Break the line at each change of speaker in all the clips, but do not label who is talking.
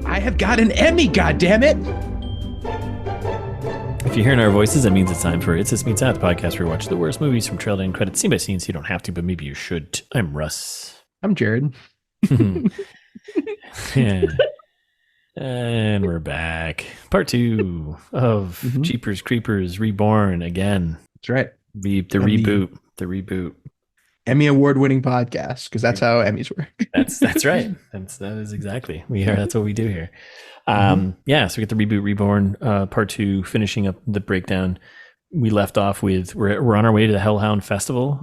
I have got an Emmy, goddammit!
If you're hearing our voices, that means it's time for It's This Meets That, the podcast where we watch the worst movies from trailer and credits, scene by scene, so you don't have to, but maybe you should. I'm Russ.
I'm Jared.
Yeah. And we're back. Part 2 of Jeepers Creepers Reborn again.
That's right.
The reboot. The reboot.
Emmy award-winning podcast, because that's how Emmys work.
That's right. That is exactly. That's what we do here. Yeah, so we get the reboot Reborn, part 2, finishing up the breakdown. We left off with we're on our way to the Hellhound Festival.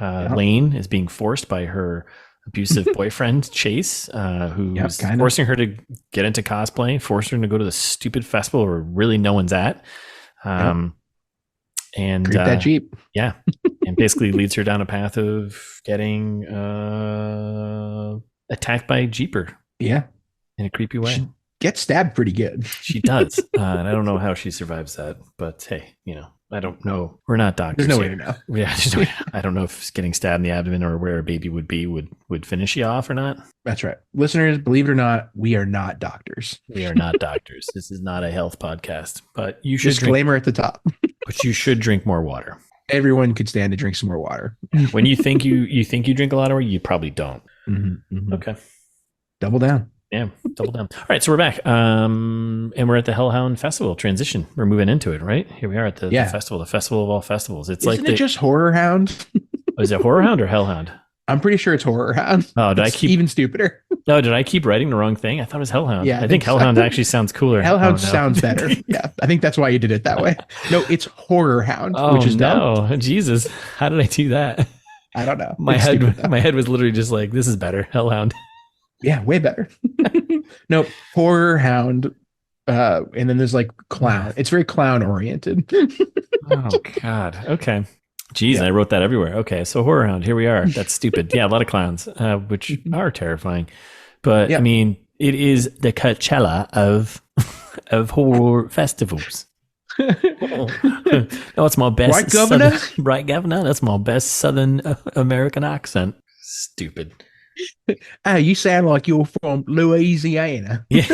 Lane is being forced by her abusive boyfriend Chase, who's forcing her to get into cosplay, forcing her to go to the stupid festival where really no one's at. And
creep that Jeep.
Yeah. And basically leads her down a path of getting attacked by a Jeeper.
Yeah.
In a creepy way.
She gets stabbed pretty good.
She does. And I don't know how she survives that, but hey, I don't know. We're not doctors.
There's no way to know.
Yeah, I don't know if getting stabbed in the abdomen or where a baby would be would finish you off or not.
That's right. Listeners, believe it or not, we are not doctors.
We are not doctors. This is not a health podcast, but you should
disclaimer at the top.
But you should drink more water.
Everyone could stand to drink some more water.
When you think you drink a lot of water, you probably don't. Okay.
Double down.
Yeah, double down. All right, so we're back. And we're at the Hellhound Festival transition. We're moving into it, right? Here we are at the festival, the festival of all festivals.
Isn't it just Horror Hound?
Is it Horror Hound or Hellhound?
I'm pretty sure it's Horror Hound.
Oh, did I keep
even stupider?
Oh, did I keep writing the wrong thing? I thought it was Hellhound.
Yeah,
I think Hellhound actually sounds cooler.
Hellhound sounds better. Yeah, I think that's why you did it that way. No, it's Horror Hound, which is dumb.
No, Jesus, how did I do that?
I don't know.
My head was literally just like, this is better, Hellhound.
Yeah, way better. No, Horror Hound, and then there's like clown. It's very clown oriented.
Oh God. Okay. Jeez, I wrote that everywhere. Okay, so Horror Hound, here we are. That's stupid. Yeah, a lot of clowns, which are terrifying. But I mean, it is the Coachella of horror festivals. That's my best.
Right, Governor?
Right, Governor. That's my best Southern American accent. Stupid.
You sound like you're from Louisiana.
Yeah.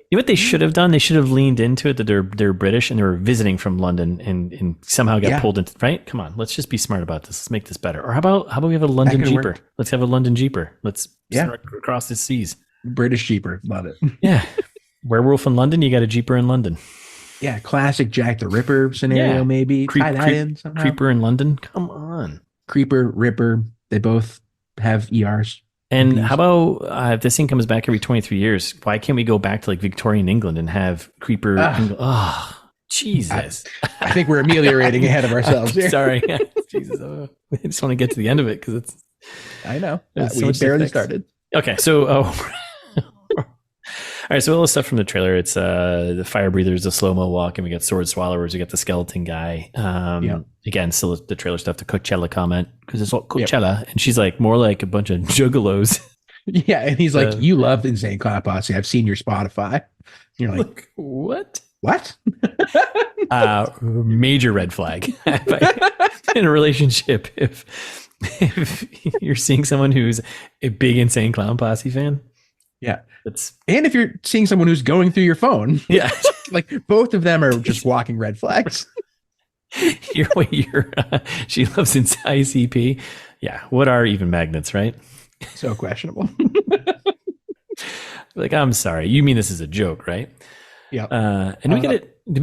You know what they should have done? They should have leaned into it that they're British and they were visiting from London and somehow got pulled into, right? Come on, let's just be smart about this. Let's make this better. Or how about we have a London Jeeper? Let's have a London Jeeper. Let's across the seas.
British Jeeper, love it.
Yeah, werewolf in London. You got a Jeeper in London.
Yeah, classic Jack the Ripper scenario. Maybe tie that in somehow.
Creeper in London. Come on,
Creeper, Ripper. They both have ERs.
And how about if this thing comes back every 23 years, why can't we go back to like Victorian England and have Creeper? Oh, Jesus.
I think we're ameliorating ahead of ourselves here.
Sorry. Jesus. I just want to get to the end of it because it's.
I know.
We
barely started.
Okay. So, all right. So all the stuff from the trailer, it's the fire breathers, the slow-mo walk, and we got sword swallowers, we got the skeleton guy. Again, still the trailer stuff, the Coachella comment, because it's all Coachella, and she's like more like a bunch of juggalos.
Yeah, and he's like, you love Insane Clown Posse. I've seen your Spotify. You're like,
what?
What?
Major red flag in a relationship. If you're seeing someone who's a big Insane Clown Posse fan. Yeah.
And if you're seeing someone who's going through your phone.
Yeah.
Like both of them are just walking red flags.
She loves ICP. Yeah. What are even magnets, right?
So questionable.
Like, I'm sorry. You mean this is a joke, right?
Yeah.
And we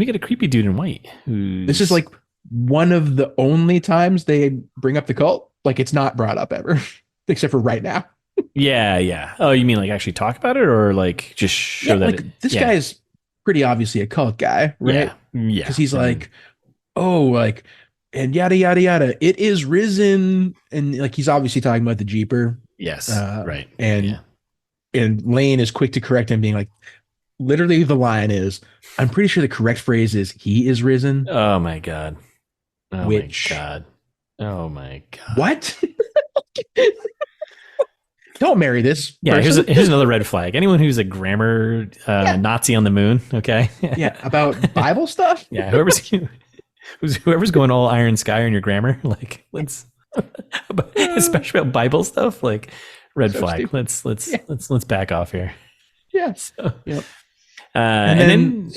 get a creepy dude in white.
This is like one of the only times they bring up the cult. Like it's not brought up ever, except for right now.
Yeah. Oh, you mean like actually talk about it or like just show that
like this guy is pretty obviously a cult guy, right?
Yeah.
Because he's like, and yada, yada, yada. It is risen. And like, he's obviously talking about the Jeeper.
Yes. Right.
And Lane is quick to correct him, being like, literally the line is, I'm pretty sure the correct phrase is he is risen.
Oh my God. Oh my God.
What? Don't marry this.
Yeah, here's another red flag. Anyone who's a grammar Nazi on the moon, okay?
Yeah, about Bible stuff?
Yeah, whoever's going all Iron Sky on your grammar, like let's especially about Bible stuff. Like red
So
flag.
stupid.
Let's back off here.
Yes.
So,
Yep.
and then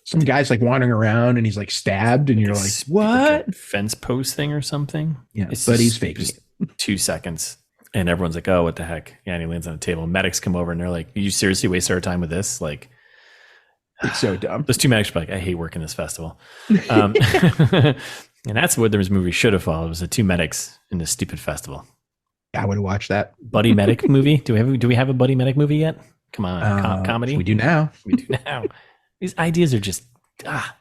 some guy's like wandering around and he's like stabbed, and you're like, what?
Like a fence post thing or something.
Yeah,
It's
but
just-
he's faking
just 2 seconds. And everyone's like, oh, what the heck? Yeah, and he lands on a table. Medics come over and they're like, you seriously waste our time with this? Like,
It's so dumb.
those 2 medics are like, I hate working this festival. And that's what this movie should have followed, was the 2 medics in this stupid festival.
I would have watched that.
Buddy medic movie? Do we have a buddy medic movie yet? Come on, comedy.
We do now.
We do now. These ideas are just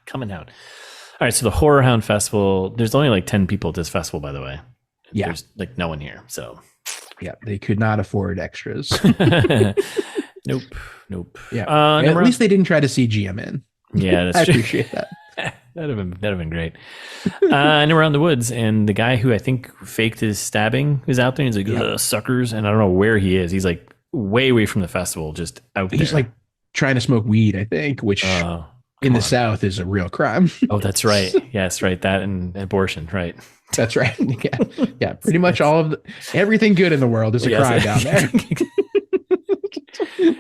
coming out. All right, so the Horror Hound Festival. There's only like 10 people at this festival, by the way.
Yeah.
There's like no one here. So
Yeah, they could not afford extras.
nope.
Yeah, at least they didn't try to CG him in.
Yeah, that's
I
true.
appreciate that.
That'd have been great. And around the woods, and the guy who I think faked his stabbing is out there. He's like, "Ugh, suckers," and I don't know where he is. He's like way away from the festival, just out there.
He's like trying to smoke weed, I think, which in the South is a real crime.
Oh, that's right. Yes, right. That and abortion, right?
That's right. Yeah. Pretty much all of everything good in the world is a crime down there.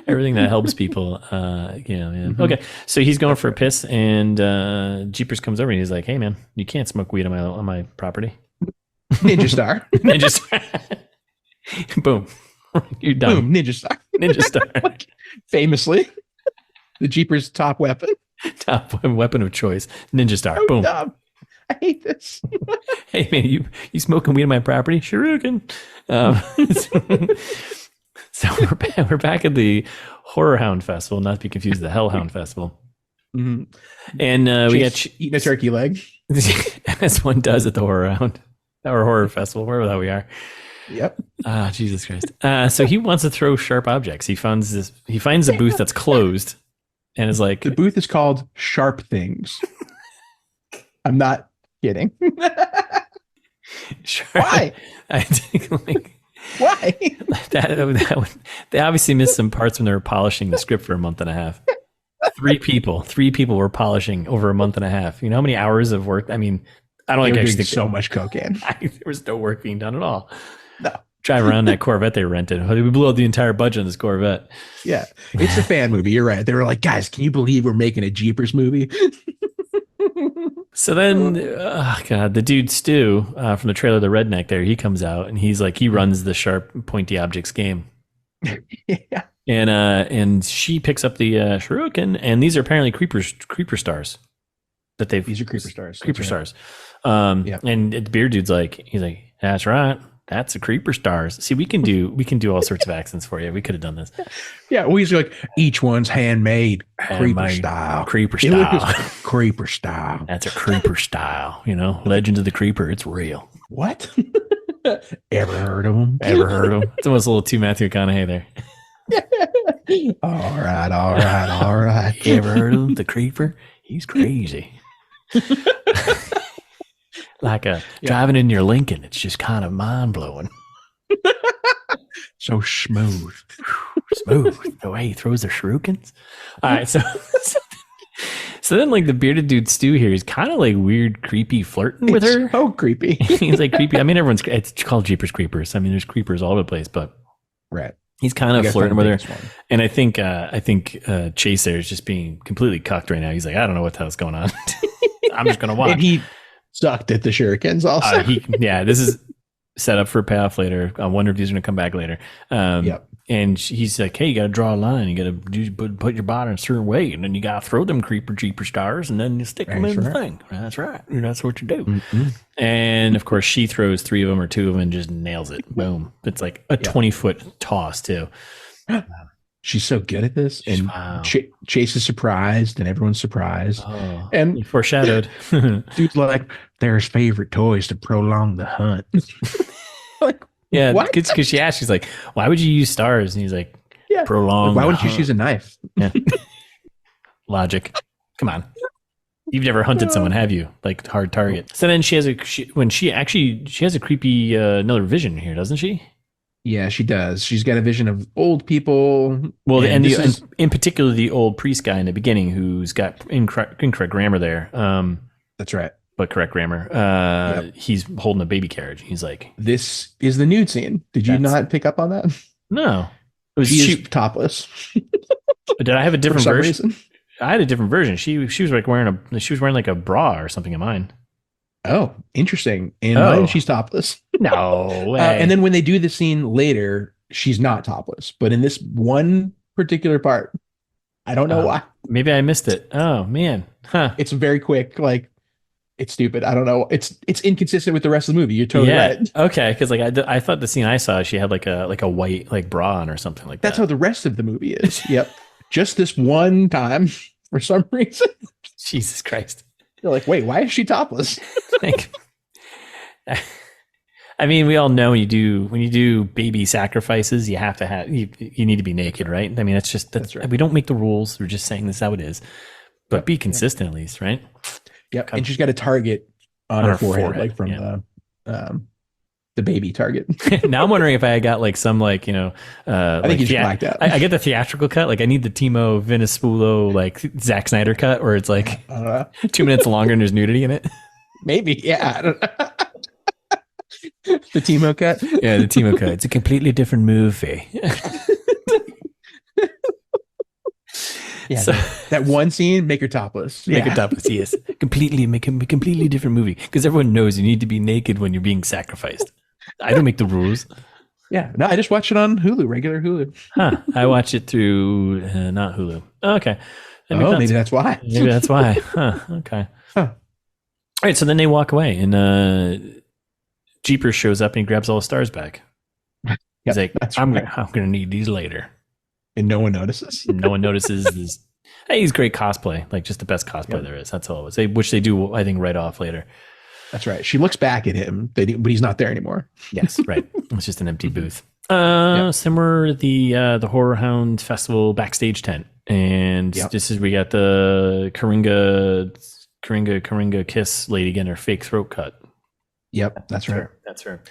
Everything that helps people.
Mm-hmm.
Okay. So he's going for a piss, and Jeepers comes over and he's like, "Hey, man, you can't smoke weed on my property."
Ninja Star.
Ninja Star. Boom. You're done.
Boom. Ninja Star.
Ninja Star.
Famously, the Jeepers' top weapon.
Top weapon of choice. Ninja Star. Boom.
Dumb. I hate this.
Hey, man, you smoking weed on my property? Shuriken. So we're back at the Horror Hound Festival, not to be confused with the Hellhound Festival.
Mm-hmm.
And we got
eating a turkey leg.
as one does at the Horror Hound or Horror Festival, wherever that we are.
Yep.
Jesus Christ. So he wants to throw sharp objects. He finds a booth that's closed and is like,
The booth is called Sharp Things. I'm not kidding.
sure.
Why?
I think
Why?
they obviously missed some parts when they were polishing the script for a month and a half. Three people were polishing over a month and a half. You know how many hours of work? I mean, I don't
They
think
were
I
doing
actually think
so much cocaine.
there was no work being done at all.
No.
Driving around that Corvette they rented. We blew out the entire budget on this Corvette.
Yeah. It's a fan movie. You're right. They were like, guys, can you believe we're making a Jeepers movie?
So then, the dude Stu from the trailer, the redneck there, he comes out and he's like, he runs the sharp, pointy objects game.
Yeah.
And she picks up the shuriken, and these are apparently creeper stars.
These are creeper stars.
Creeper
That's right.
stars.
Yeah.
And the beard dude's like, he's like, that's right. That's a creeper stars. See, we can do all sorts of accents for you. We could have done this.
Yeah. We like each one's handmade, creeper style.
Creeper
It was
style.
creeper style.
That's a creeper style. Legend of the Creeper. It's real.
What? Ever heard of them?
Ever heard of him? It's almost a little too Matthew McConaughey there.
All right.
Ever heard of him? The Creeper? He's crazy. Like driving in your Lincoln. It's just kind of mind blowing.
So smooth.
Smooth. The way he throws the shurikens. All right, so then like the bearded dude Stu here is kind of like weird, creepy flirting with her.
So creepy.
He's like creepy. I mean, it's called Jeepers Creepers. I mean, there's creepers all over the place, but
Right.
he's kind of flirting with her.
One.
And I think Chase there is just being completely cucked right now. He's like, I don't know what the hell's going on. I'm just gonna watch.
And he sucked at the shurikens also.
This is set up for a payoff later. I wonder if these are going to come back later.
Yep.
And he's like, hey, you got to draw a line. You got to put your body in a certain way. And then you got to throw them Jeeper stars and then you stick them in the thing. That's right. That's what you do.
Mm-hmm.
And of course, she throws 3 of them or 2 of them and just nails it. Boom. It's like a 20-foot toss, too.
She's so good at this. And
Wow.
Chase is surprised and everyone's surprised.
Oh,
And
you foreshadowed.
dude's like, there's favorite toys to prolong the hunt. Like,
Yeah,
what?
because she asked, she's like, why would you use stars? And he's like,
Yeah.
prolong.
Why
the
wouldn't you
hunt.
use a knife?
Yeah. Logic. Come on. You've never hunted someone, have you? Like hard target. So then she has a creepy another vision here, doesn't she?
Yeah, she does. She's got a vision of old people.
Well, and
this is-
in particular the old priest guy in the beginning who's got incorrect grammar there.
That's right.
but correct grammar. He's holding a baby carriage. He's like,
This is the nude scene. Did you not pick up on that?
no, it was
she is topless.
Did I have a different
For some
version?
reason.
I had a different version. She was like wearing like a bra or something in mine.
Oh, interesting. In mine, she's topless.
No way.
And then when they do the scene later, she's not topless. But in this one particular part, I don't know why.
Maybe I missed it. Oh man, huh?
It's very quick. Like, it's stupid. I don't know. It's inconsistent with the rest of the movie. You're totally right.
Okay, because like I thought the scene I saw, she had like a white like bra on or something like that.
That's how the rest of the movie is. Yep. Just this one time, for some reason.
Jesus Christ.
You're like, wait, why is she topless?
Like, I mean, we all know when you do baby sacrifices, you have to have you need to be naked, right? I mean, that's right. We don't make the rules. We're just saying this is how it is. But be consistent at least, right?
Yep. And she's got a target on her forehead, like from the baby target.
Now I'm wondering if I got like some I think
you just blacked out.
I get the theatrical cut. Like I need the Timo Vinispolo like Zack Snyder cut where it's like 2 minutes longer and there's nudity in it.
Maybe, yeah. I don't know. The Timo cut.
Yeah, the Timo cut. It's a completely different movie.
Yeah, so, that one scene, make her topless.
Make her topless, yes. Make a completely different movie. Because everyone knows you need to be naked when you're being sacrificed. I don't make the rules.
Yeah, no, I just watch it on Hulu, regular Hulu.
Huh. I watch it through not Hulu. Oh, okay.
Maybe that's why.
Maybe that's why. Huh. Okay. Huh. All right, so then they walk away and Jeepers shows up and he grabs all the stars back. He's like, I'm gonna need these later.
And no one notices.
No one notices this. Hey, he's great cosplay. Like just the best cosplay there is. That's all it was. Which they do, I think, right off later.
That's right. She looks back at him, but he's not there anymore.
Yes, right. It's just an empty booth. Somewhere the Horror Hound Festival backstage tent. And this is we got the Coringa kiss lady getting her fake throat cut.
Yep, that's right.
That's her.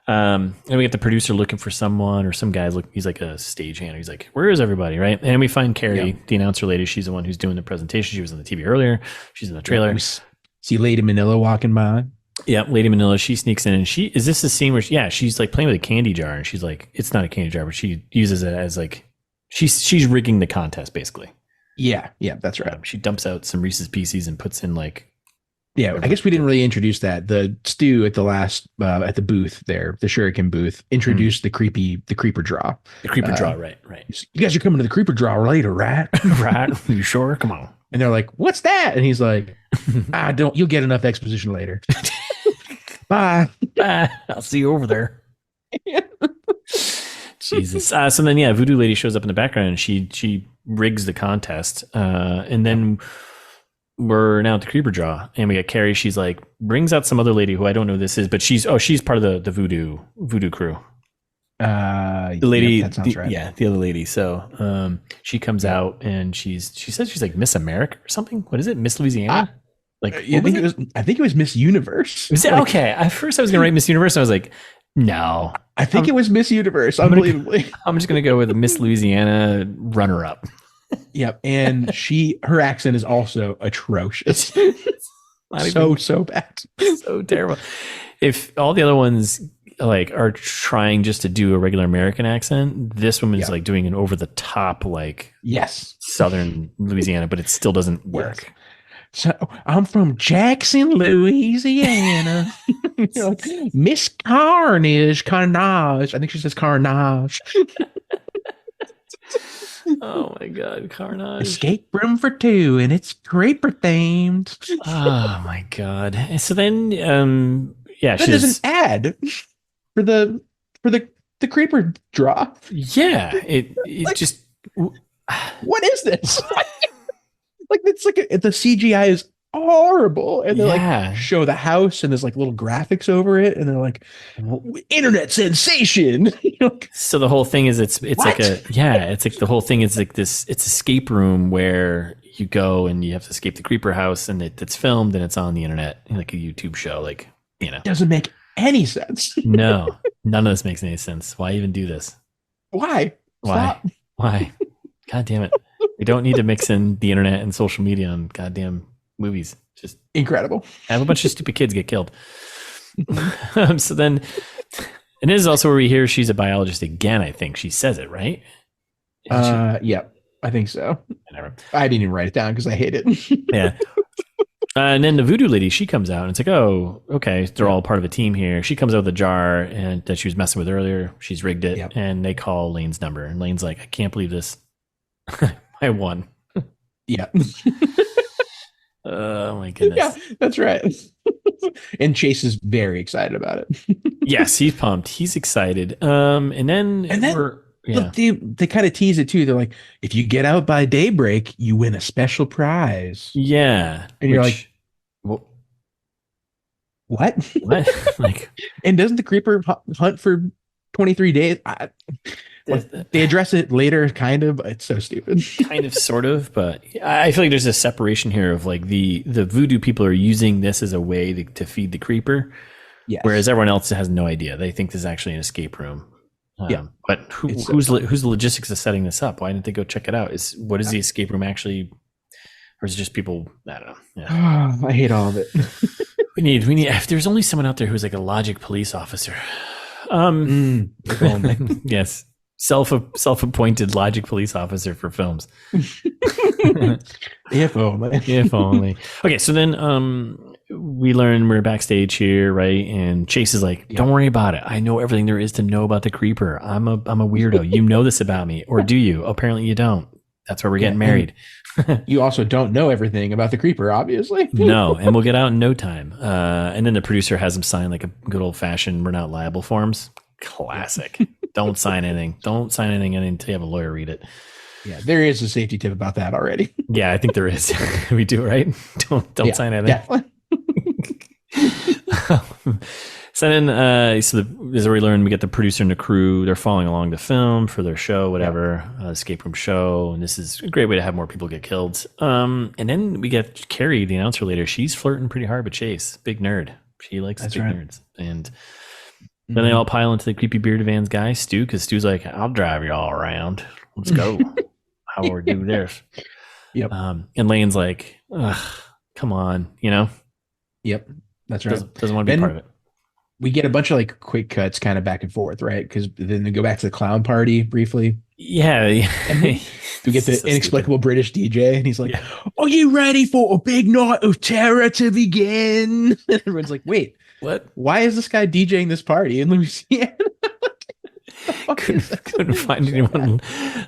And we get the producer looking for someone or some guy. He's like a stagehand. He's like, where is everybody? Right. And we find Carrie, the announcer lady. She's the one who's doing the presentation. She was on the TV earlier. She's in the trailer.
See Lady Manila walking by.
Yeah. Lady Manila. She sneaks in and is this the scene where she's like playing with a candy jar and she's like, it's not a candy jar, but she uses it as like, she's rigging the contest basically.
Yeah. Yeah. That's right.
She dumps out some Reese's Pieces and puts in like,
yeah, I guess we didn't really introduce that. The Stu at the last at the booth there, the Shuriken booth, introduced the creeper draw.
The creeper draw, right.
You guys are coming to the creeper draw later, right?
Right. You sure? Come on.
And they're like, "What's that?" And he's like, you'll get enough exposition later." Bye.
Bye. I'll see you over there. Jesus. So then, Voodoo Lady shows up in the background and she rigs the contest, and then. We're now at the creeper draw and we got Carrie. She's like brings out some other lady who I don't know who this is, but she's part of the voodoo crew. The lady,
that sounds right.
Yeah, the other lady. So she comes out and she says she's like Miss America or something. What is it? Miss Louisiana?
I think it was Miss Universe.
Was it? Okay. At first I was gonna write Miss Universe. And I was like, no.
I think it was Miss Universe, unbelievably.
I'm just gonna go with Miss Louisiana runner up.
Yep, and her accent is also atrocious. So bad,
so terrible. If all the other ones like are trying just to do a regular American accent, this woman's like doing an over the top like Southern Louisiana, but it still doesn't work.
Yes. So I'm from Jackson, Louisiana. Like, Miss Carnage. I think she says Carnage.
Oh my God, Carnage.
Escape room for two, and it's creeper themed.
Oh my God. So then,
there's an ad for the creeper draw.
Yeah, it
like,
just.
What is this? Like it's like the CGI is horrible, and they're like show the house, and there's like little graphics over it, and they're like internet sensation.
So the whole thing is it's
what?
like it's like the whole thing is like this. It's escape room where you go and you have to escape the creeper house, and it's filmed and it's on the internet like a YouTube show. Like
doesn't make any sense.
No, none of this makes any sense. Why even do this?
Why? Stop.
Why? God damn it! We don't need to mix in the internet and social media on goddamn movies. Just
incredible.
Have a bunch of stupid kids get killed. So then, and this is also where we hear she's a biologist again. I think she says it, right?
Yeah, I think so. I didn't even write it down because I hate it.
Yeah. And then the voodoo lady, she comes out and it's like, oh, okay, they're all part of a team here. She comes out with a jar and that she was messing with earlier. She's rigged it, and they call Lane's number. And Lane's like, I can't believe this. I won.
Yeah.
Oh my goodness.
Yeah, that's right. And Chase is very excited about it.
Yes, he's pumped. He's excited. And then
they kind of tease it too. They're like, if you get out by daybreak, you win a special prize.
Yeah.
And you're like, what?
What? Like,
and doesn't the creeper hunt for 23 days? They address it later, kind of, but it's so stupid.
Kind of, sort of, but I feel like there's a separation here of like the voodoo people are using this as a way to feed the creeper. Yes. Whereas everyone else has no idea. They think this is actually an escape room. But who's the logistics of setting this up? Why didn't they go check it out? What is the escape room actually? Or is it just people? I don't know. Yeah.
I hate all of it.
we need. If there's only someone out there who's like a logic police officer. Yes. Self-appointed logic police officer for films.
If only.
If only. Okay, so then we learn we're backstage here, right? And Chase is like, don't worry about it. I know everything there is to know about the creeper. I'm a weirdo. You know this about me. Or do you? Apparently you don't. That's why we're getting married.
You also don't know everything about the creeper, obviously.
No, and we'll get out in no time. And then the producer has him sign like a good old-fashioned we're not liable forms. Classic. Don't sign anything. Don't sign anything until you have a lawyer read it.
Yeah, there is a safety tip about that already.
Yeah, I think there is. We do, right? Don't sign anything.
Definitely.
So then, as we learn, we get the producer and the crew. They're following along to film for their show, whatever, escape room show. And this is a great way to have more people get killed. And then we get Carrie, the announcer later. She's flirting pretty hard with Chase. Big nerd. She likes big nerds. And then they all pile into the creepy bearded van's guy, Stu, because Stu's like, I'll drive you all around. Let's go. How will we do this?
Yep.
And Lane's like, come on, you know?
Yep. That's right.
Doesn't want to be part of it.
We get a bunch of like quick cuts kind of back and forth, right? Because then they go back to the clown party briefly.
Yeah.
And we get the inexplicable British DJ, and he's like, are you ready for a big night of terror to begin? And everyone's like, wait,
what?
Why is this guy DJing this party in Louisiana?
Couldn't find anyone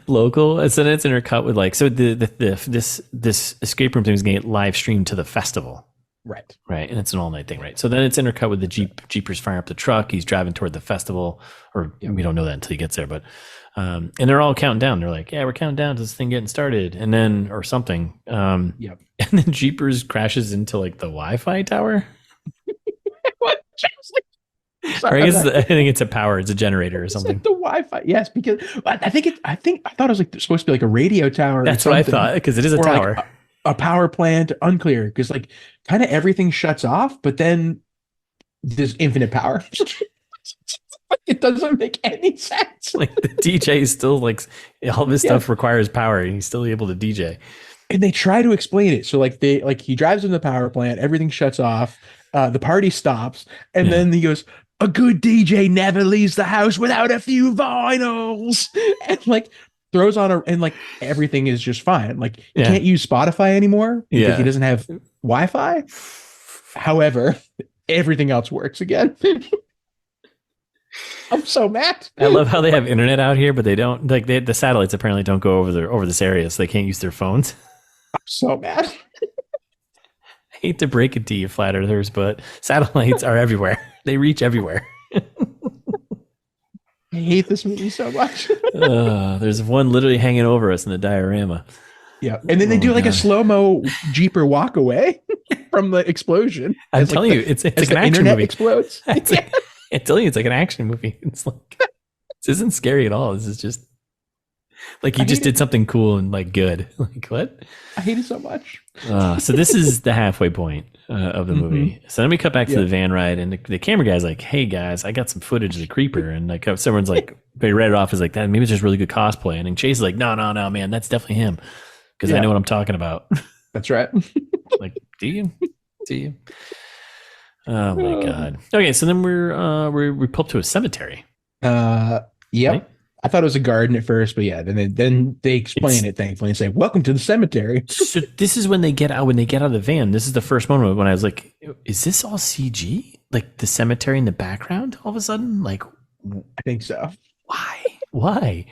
local. And so then it's intercut with like, so this escape room thing is going to get live streamed to the festival.
Right.
And it's an all night thing, right? So then it's intercut with the Jeepers firing up the truck. He's driving toward the festival, or we don't know that until he gets there. But and they're all counting down. They're like, yeah, we're counting down to this thing getting started, and then or something. And then Jeepers crashes into like the Wi-Fi tower.
What?
Sorry, I think it's a generator or something.
Like the Wi-Fi, yes, because I thought it was like supposed to be like a radio tower.
That's what I thought, because it is a tower.
Like a power plant, unclear, because like kind of everything shuts off, but then there's infinite power. It doesn't make any sense.
Like the DJ is still like all this stuff requires power, and he's still able to DJ.
And they try to explain it. So like he drives in the power plant, everything shuts off, the party stops, and then he goes, a good DJ never leaves the house without a few vinyls, and like throws on and like everything is just fine. Like you can't use Spotify anymore because he doesn't have Wi-Fi. However, everything else works again. I'm so mad.
I love how they have internet out here, but they don't like the satellites apparently don't go over this area, so they can't use their phones.
I'm so mad.
I hate to break it to you, flat earthers, but satellites are everywhere. They reach everywhere.
I hate this movie so much.
There's one literally hanging over us in the diorama.
Yeah, and then they do like a slow-mo Jeeper walk away from the explosion.
I'm telling you, it's like an action movie.
Explodes.
I'm telling you, it's like an action movie. It's like this isn't scary at all. This is just like you just did something cool and like good. Like what?
I hate it so much.
So this is the halfway point of the movie. So then we cut back to the van ride, and the camera guy's like, "Hey guys, I got some footage of the creeper," and like someone's like, they read it off as like that. Maybe it's just really good cosplay, and then Chase is like, "No, man, that's definitely him." Because I know what I'm talking about.
That's right.
Like Do you? Do you? Oh my god. Okay, so then we pull up to a cemetery.
Yep. Right? I thought it was a garden at first, but yeah, then they explain it thankfully and say, "Welcome to the cemetery."
So this is when they get out of the van. This is the first moment when I was like, "Is this all CG? Like the cemetery in the background? All of a sudden, like,
I think so.
Why?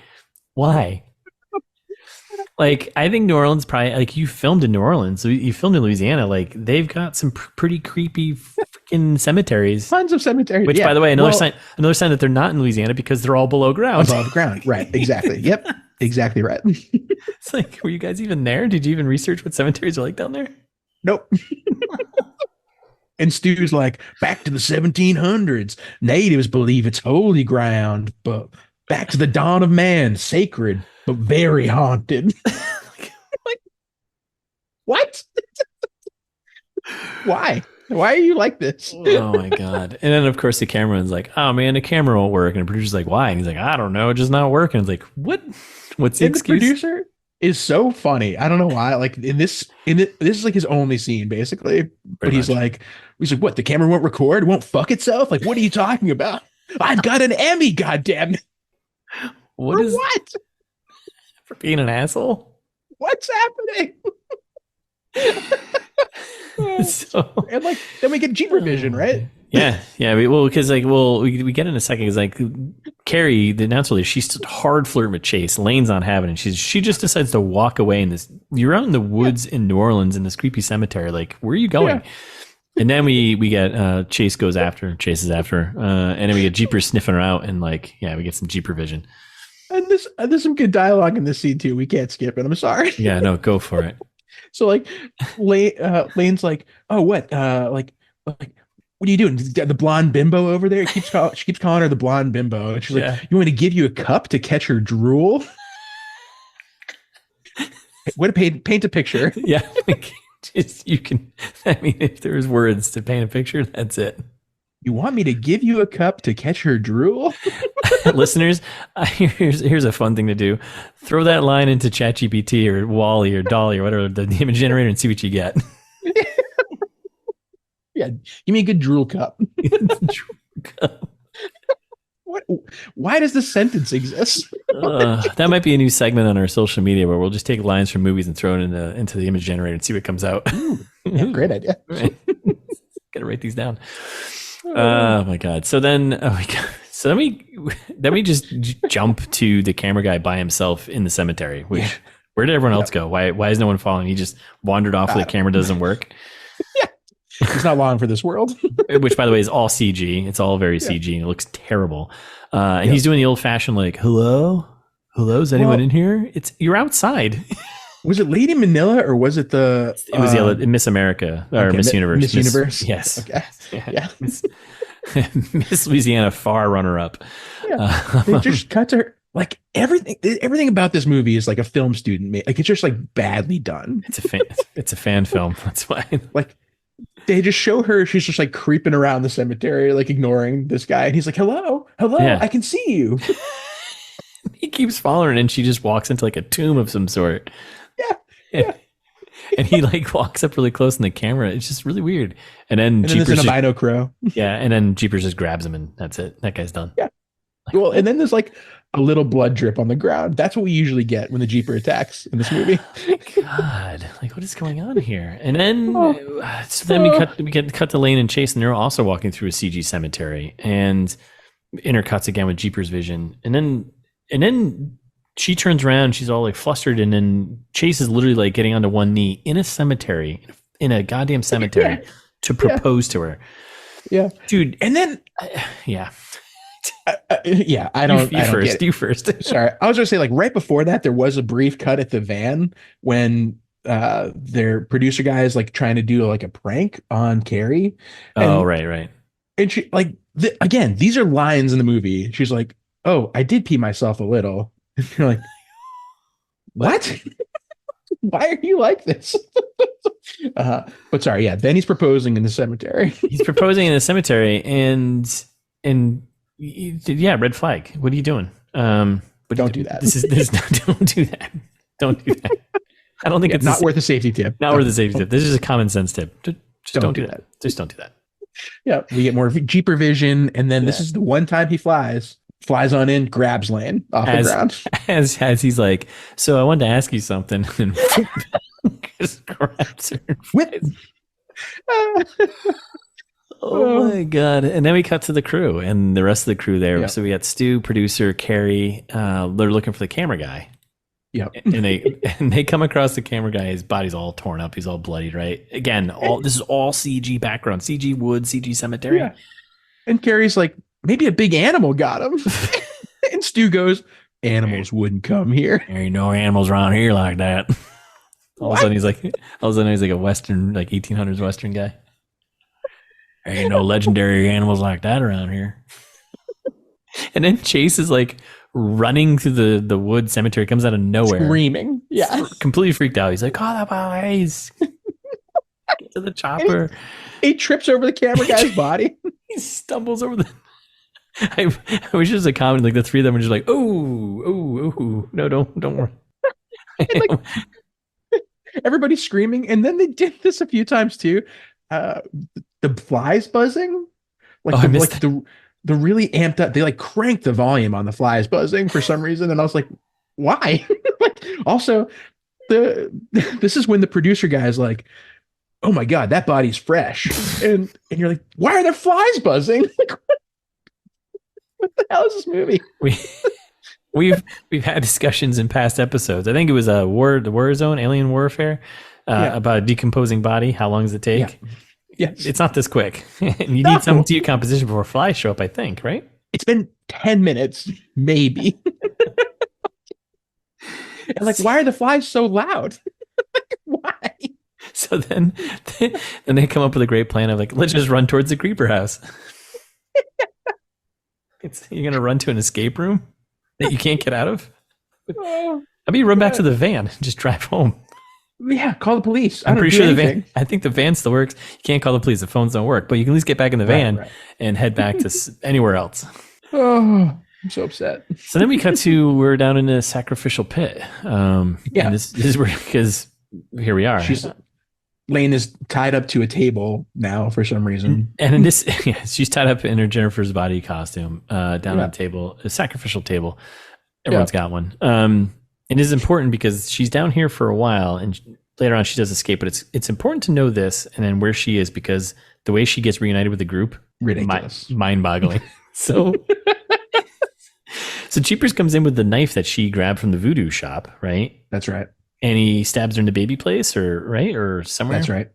Like, I think New Orleans probably, like, you filmed in New Orleans, so you filmed in Louisiana. Like, they've got some pretty creepy freaking cemeteries.
Tons of cemeteries.
Which, by the way, another sign that they're not in Louisiana because they're all below ground.
Above ground, right? Exactly. Yep, exactly right.
It's like, were you guys even there? Did you even research what cemeteries are like down there?
Nope. And Stu's like, back to the 1700s. Natives believe it's holy ground, but back to the dawn of man, sacred but very haunted. Like, what? Why? Why are you like this?
Oh my god! And then of course the cameraman's like, "Oh man, the camera won't work." And the producer's like, "Why?" And he's like, "I don't know, it's just not working." It's like, what? What's the excuse?
The producer is so funny. I don't know why. Like this is like his only scene basically. But he's like, "What? The camera won't record? Won't fuck itself? Like, what are you talking about? I've got an Emmy, goddamn it! What?
For being an asshole?
What's happening?" So, and like then we get Jeeper vision, right?
Yeah. We get in a second. It's like Carrie, the announcer, she's hard flirting with Chase. Lane's not having it. She just decides to walk away in this. You're out in the woods in New Orleans in this creepy cemetery. Like, where are you going? Yeah. And then we get Chase is after, and then we get Jeeper sniffing her out, and like, yeah, we get some Jeeper vision.
And there's some good dialogue in this scene too. We can't skip it. I'm sorry.
Yeah, no, go for it.
So like, Lane's like, "Oh, what? Like, what are you doing? The blonde bimbo over there?" She keeps calling her the blonde bimbo, and she's like, "You want me to give you a cup to catch her drool?" What a paint a picture.
Yeah, like, you can. I mean, if there's words to paint a picture, that's it.
You want me to give you a cup to catch her drool?
Listeners, here's a fun thing to do. Throw that line into ChatGPT or Wally or Dolly or whatever, the image generator, and see what you get.
Yeah, give me a good drool cup. What? Why does this sentence exist?
That might be a new segment on our social media where we'll just take lines from movies and throw it into the image generator and see what comes out.
Yeah, great idea.
Right. Gotta write these down. Oh my god! So then, we just jump to the camera guy by himself in the cemetery. Which where did everyone else go? Why is no one following? He just wandered off. The camera doesn't work.
Yeah, it's not long for this world.
Which, by the way, is all CG. It's all very CG, and it looks terrible. And he's doing the old-fashioned like, "Hello, is anyone in here? You're outside."
Was it Lady Manila or was it the?
It was the Miss America or Miss Universe.
Miss Universe.
Yes.
Okay.
Yeah. Miss Louisiana far runner up.
Yeah. They just cut to her. Like everything about this movie is like a film student made. Like it's just like badly done.
It's a fan film. That's why.
Like they just show her. She's just like creeping around the cemetery, like ignoring this guy, and he's like, "Hello, I can see you."
He keeps following her, and she just walks into like a tomb of some sort.
Yeah.
And he like walks up really close in the camera. It's just really weird. And then
there's an albino crow.
Yeah, and then Jeepers just grabs him, and that's it. That guy's done.
Yeah. Well, and then there's like a little blood drip on the ground. That's what we usually get when the Jeeper attacks in this movie.
God, like what is going on here? And then, we get cut to Lane and Chase, and they're also walking through a CG cemetery, and intercuts again with Jeepers vision, and then. She turns around, she's all like flustered, and then Chase is literally like getting onto one knee in a cemetery, in a goddamn cemetery, to propose to her.
Yeah,
dude.
And then,
yeah,
I don't.
You first.
Sorry, I was gonna say like right before that, there was a brief cut at the van when their producer guy is like trying to do like a prank on Carrie.
Oh, right.
And she like again, these are lines in the movie. She's like, "Oh, I did pee myself a little." You're like, what? Why are you like this? But sorry, yeah. Then he's proposing in the cemetery.
He's proposing in the cemetery, and red flag. What are you doing?
But don't do that.
Don't do that. Don't do that. I don't think it's
not worth a safety tip.
Not worth a safety tip. This is a common sense tip. Just don't do that. Just don't do that.
Yeah, we get more Jeeper vision, and then this is the one time he flies on in, grabs Lane off the ground.
As he's like, so I wanted to ask you something, and just grabs her. Oh my god! And then we cut to the crew and the rest of the crew there. Yep. So we got Stu, producer, Carrie. They're looking for the camera guy.
Yep.
And they come across the camera guy. His body's all torn up. He's all bloodied. Right. Again, this is all CG background, CG wood, CG cemetery. Yeah.
And Carrie's like, maybe a big animal got him. And Stu goes, animals wouldn't come here.
There ain't no animals around here like that. All of a sudden he's like a Western, like 1800s Western guy. There ain't no legendary animals like that around here. And then Chase is like running through the wood cemetery, comes out of nowhere.
Screaming. Yeah.
Completely freaked out. He's like, call the boys. Get to the chopper.
He trips over the camera guy's body.
He stumbles over the... I wish there was a comment, like the three of them were just like, oh, no, don't worry.
Like, everybody's screaming. And then they did this a few times too. The flies buzzing, the really amped up. They like cranked the volume on the flies buzzing for some reason, and I was like, why? Also, this is when the producer guy is like, oh my god, that body's fresh, and you're like, why are there flies buzzing? Like, what the hell is this movie?
We've had discussions in past episodes. I think it was the war zone, alien warfare, about a decomposing body. How long does it take?
Yeah. Yes.
It's not this quick. You need some decomposition before flies show up, I think, right?
It's been 10 minutes, maybe. And like, why are the flies so loud? Why?
So then they come up with a great plan of like, let's just run towards the creeper house. You're going to run to an escape room that you can't get out of? I mean, run back to the van and just drive home.
Yeah, call the police.
I'm pretty sure the van. I think the van still works. You can't call the police; the phones don't work. But you can at least get back in the van and head back to anywhere else.
Oh, I'm so upset.
So then we cut to we're down in a sacrificial pit. And this is where, because here we are.
Lane is tied up to a table now for some reason,
and in this, she's tied up in her Jennifer's body costume down on a table, a sacrificial table. Everyone's got one. It is important because she's down here for a while, and later on she does escape. But it's important to know this, and then where she is, because the way she gets reunited with the group,
ridiculous,
mind-boggling. So Jeepers comes in with the knife that she grabbed from the voodoo shop, right?
That's right.
And he stabs her in the baby place, or somewhere.
That's right.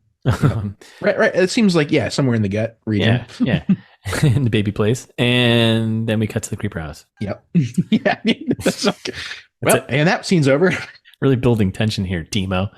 Right. It seems like somewhere in the gut region.
Yeah. In the baby place, and then we cut to the creeper house.
Yep. Yeah. That's okay. Well, and that scene's over.
Really building tension here, Timo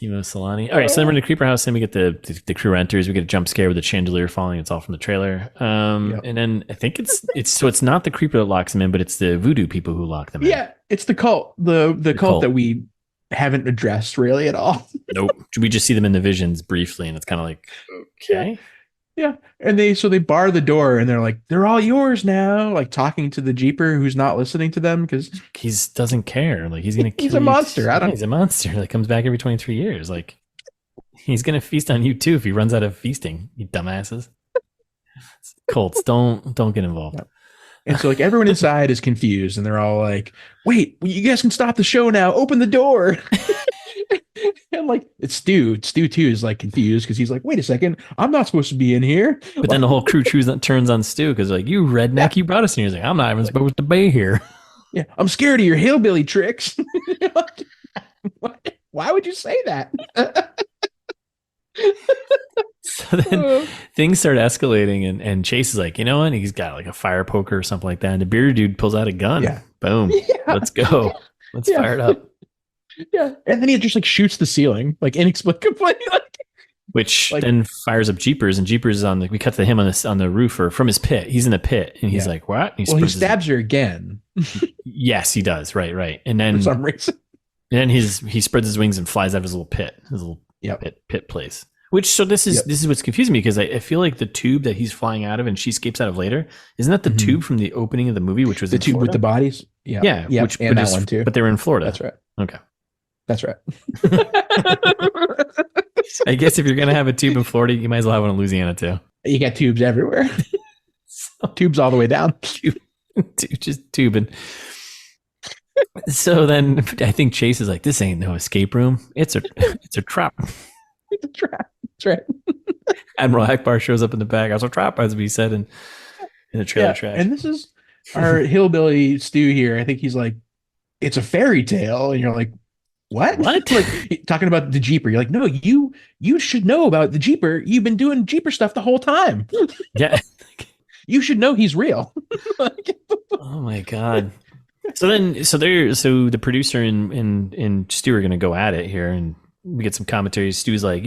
Solani. All right, so then we're in the creeper house, and we get the crew enters. We get a jump scare with the chandelier falling. It's all from the trailer. And then I think it's not the creeper that locks them in, but it's the voodoo people who lock them in. Yeah,
it's the cult, the cult that we haven't addressed really at all.
Nope. We just see them in the visions briefly, and it's kind of like, okay.
Yeah. And they bar the door, and they're like, they're all yours now, like talking to the Jeeper who's not listening to them because
he doesn't care. Like he's gonna kill
he's a monster.
He's a monster that comes back every 23 years. Like he's gonna feast on you too if he runs out of feasting, you dumbasses. Cults, don't get involved.
Yeah. And so like everyone inside is confused, and they're all like, wait, you guys can stop the show now, open the door. And like it's Stu too is like confused because he's like, wait a second, I'm not supposed to be in here.
But then the whole crew turns on Stu because like, you redneck, you brought us in here. He's like, I'm not even supposed to be here.
Yeah, I'm scared of your hillbilly tricks. Why would you say that?
So then things start escalating, and Chase is like, you know what? He's got like a fire poker or something like that, and the bearded dude pulls out a gun.
Yeah.
Boom. Yeah. Let's go. Let's fire it up.
Yeah, and then he just like shoots the ceiling like inexplicably,
which then fires up Jeepers, and Jeepers is on we cut to him on the roof or from his pit. He's in the pit, and he's like, "What?" And
he stabs her again.
Yes, he does. Right. And then
for some reason,
and then he spreads his wings and flies out of his little pit, pit place. Which this is what's confusing me because I feel like the tube that he's flying out of and she escapes out of later, isn't that the tube from the opening of the movie, which was
the tube
Florida?
With the bodies? Yeah,
and that one too. But they were in Florida.
That's right.
Okay.
That's right.
I guess if you're going to have a tube in Florida, you might as well have one in Louisiana too.
You got tubes everywhere. Tubes all the way down.
Just tubing. So then I think Chase is like, this ain't no escape room. It's a trap.
It's a trap. That's right.
Admiral Akbar shows up in the back. I was a trap, as we said in the trailer trash.
And this is our hillbilly Stu here. I think he's like, it's a fairy tale. And you're like, what? Like talking about the Jeeper. You're like, no, you should know about the Jeeper. You've been doing Jeeper stuff the whole time.
Yeah.
You should know he's real.
Oh my God. So the producer and Stu are gonna go at it here, and we get some commentary. Stu's like,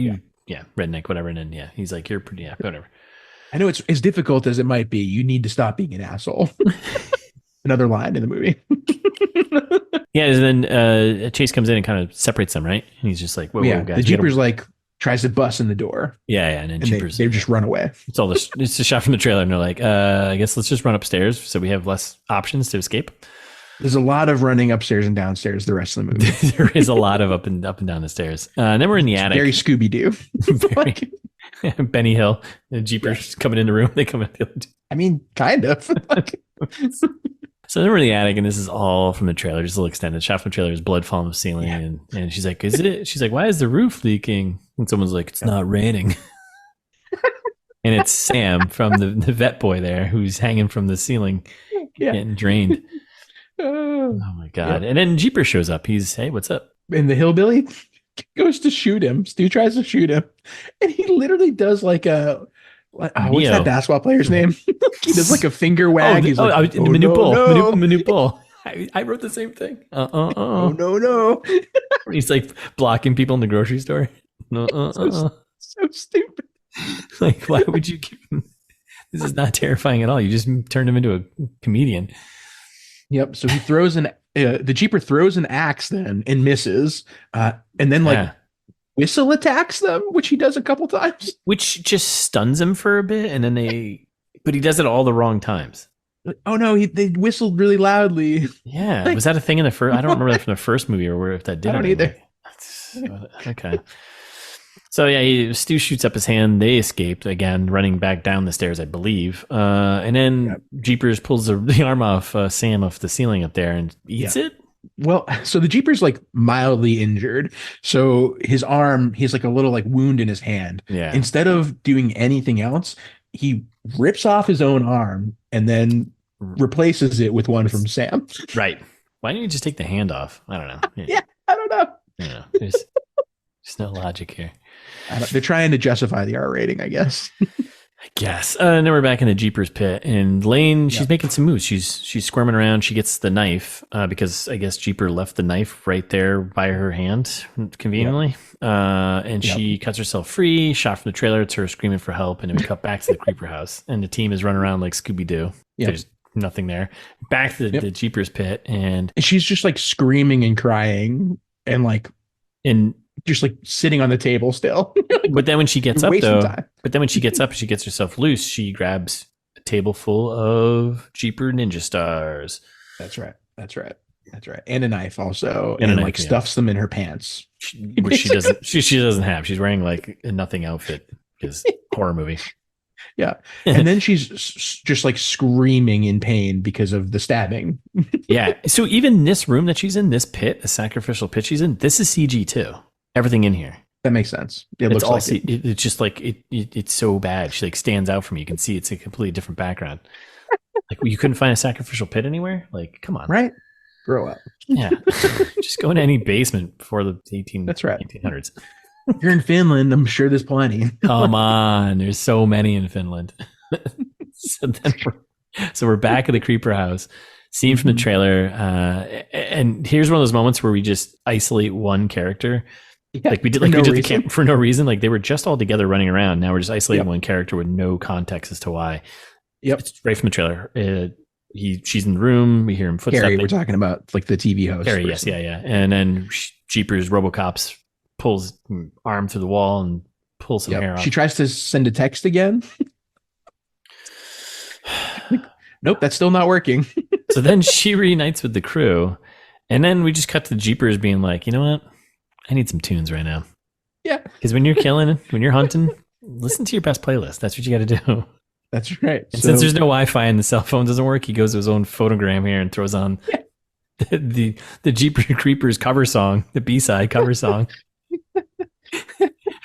redneck, whatever, and then he's like, you're pretty, whatever.
I know it's as difficult as it might be. You need to stop being an asshole. Another line in the movie.
Yeah, and then Chase comes in and kind of separates them, right? And he's just like, whoa, guys.
The Jeeper's like tries to bust in the door.
Yeah, and then Jeepers
they just run away.
It's a shot from the trailer, and they're like, I guess let's just run upstairs so we have less options to escape.
There's a lot of running upstairs and downstairs the rest of the movie.
There is a lot of up and down the stairs. And then we're in the attic.
Very
Scooby-Doo. Benny Hill and Jeepers coming in the room. They come in the other two.
I mean, kind of.
So then we're in the attic, and this is all from the trailer, just a little extended shot from the trailer. There's blood falling from the ceiling, and she's like, "Is it?" She's like, "Why is the roof leaking?" And someone's like, "It's not raining." And it's Sam from the vet boy there, who's hanging from the ceiling, getting drained. Oh my God! And then Jeeper shows up. He's, "Hey, what's up?"
And the hillbilly goes to shoot him. Stu tries to shoot him, and he literally does like a. What's that basketball player's name? He does like a finger wag. He's like,
Manute Bull. I wrote the same thing.
Oh, no.
He's like blocking people in the grocery store.
So stupid.
Like, why would you give him? This is not terrifying at all. You just turned him into a comedian.
Yep. So he throws the Jeeper throws an axe then and misses. And then whistle attacks them, which he does a couple times,
which just stuns him for a bit, and then but he does it all the wrong times.
Oh no, they whistled really loudly.
Yeah, was that a thing in the first? I don't remember that from the first movie, or if that did.
I don't either.
Okay. So Stu shoots up his hand. They escaped again, running back down the stairs, I believe. And then Jeepers pulls the arm off Sam off the ceiling up there and eats it.
Well, so the Jeeper's like mildly injured. So his arm, he's like a little like wound in his hand.
Yeah.
Instead of doing anything else, he rips off his own arm and then replaces it with one from Sam.
Right. Why don't you just take the hand off? I don't know.
Yeah, I don't know.
There's no logic here.
They're trying to justify the R rating, I guess.
And then we're back in the Jeepers pit, and Lane, she's making some moves. She's squirming around. She gets the knife because I guess Jeeper left the knife right there by her hand conveniently. And she cuts herself free. Shot from the trailer. It's her screaming for help, and then we cut back to the creeper house, and the team is running around like Scooby-Doo. There's nothing there. Back to the Jeepers pit, and
she's just like screaming and crying and like just like sitting on the table still.
But then when she gets up she gets herself loose. She grabs a table full of Jeeper Ninja Stars.
That's right. And a knife also, and like stuffs them in her pants,
which she doesn't have. She's wearing like a nothing outfit because horror movie.
Yeah, and then she's just like screaming in pain because of the stabbing.
Yeah. So even this room that she's in, this pit, the sacrificial pit she's in, this is CG too. Everything in here.
That makes sense. It looks like
it's just like it's so bad. She like stands out from you. You can see it's a completely different background. Like you couldn't find a sacrificial pit anywhere. Like, come on,
right? Grow up.
Yeah, just go into any basement before the 1800s.
You're in Finland. I'm sure there's plenty.
Come on, there's so many in Finland. So we're back at the creeper house. Scene from the trailer, and here's one of those moments where we just isolate one character. Yeah, like we did the camp for no reason. Like they were just all together running around. Now we're just isolating one character with no context as to why.
Yep.
It's right from the trailer. She's in the room. We hear him footstepping.
Carrie, we're talking about like the TV host.
Carrie, yes, yeah. And then Jeepers Robocops pulls arm through the wall and pulls some hair off.
She tries to send a text again. Nope, that's still not working.
So then she reunites with the crew. And then we just cut to the Jeepers being like, you know what? I need some tunes right now.
Yeah.
Because when you're killing, when you're hunting, listen to your best playlist. That's what you got to do.
That's right.
And since there's no Wi-Fi and the cell phone doesn't work, he goes to his own phonogram here and throws on the Jeepers Creepers cover song, the B-side cover song,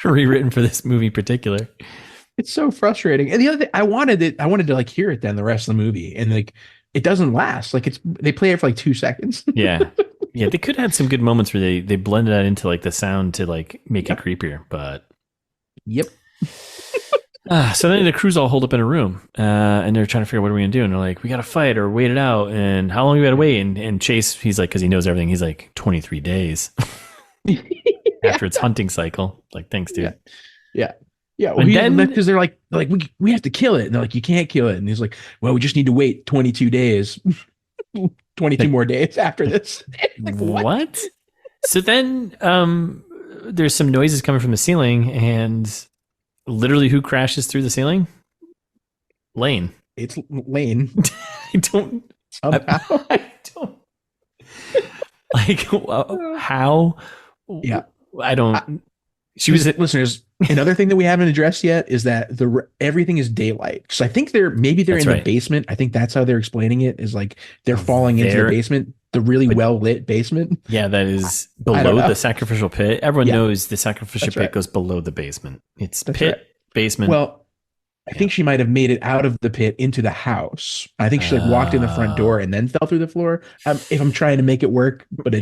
rewritten for this movie in particular.
It's so frustrating. And the other thing, I wanted to like hear it then the rest of the movie, and like it doesn't last. Like they play it for like 2 seconds.
Yeah. They could have had some good moments where they blended that into like the sound to like make it creepier, but so then the crew's all holed up in a room, and they're trying to figure out what are we gonna do, and they're like, we gotta fight or wait it out, and how long we gotta wait, and Chase, he's like, because he knows everything, he's like 23 days after its hunting cycle. Like, thanks, dude.
Yeah. Well, because they're like we have to kill it, and they're like, you can't kill it, and he's like, well, we just need to wait 22 days. 22 more days after this.
Like, what? So then there's some noises coming from the ceiling, and literally who crashes through the ceiling? Lane.
It's Lane.
I don't like how.
Yeah,
I don't.
She was listeners. Another thing that we haven't addressed yet is that everything is daylight. Because I think they're in the basement. I think that's how they're explaining it. Is like they're falling into the basement, the really well lit basement.
Yeah, that is below the sacrificial pit. Everyone knows the sacrificial pit goes below the basement. It's basement.
Well, I think she might have made it out of the pit into the house. I think she like walked in the front door and then fell through the floor. If I'm trying to make it work, but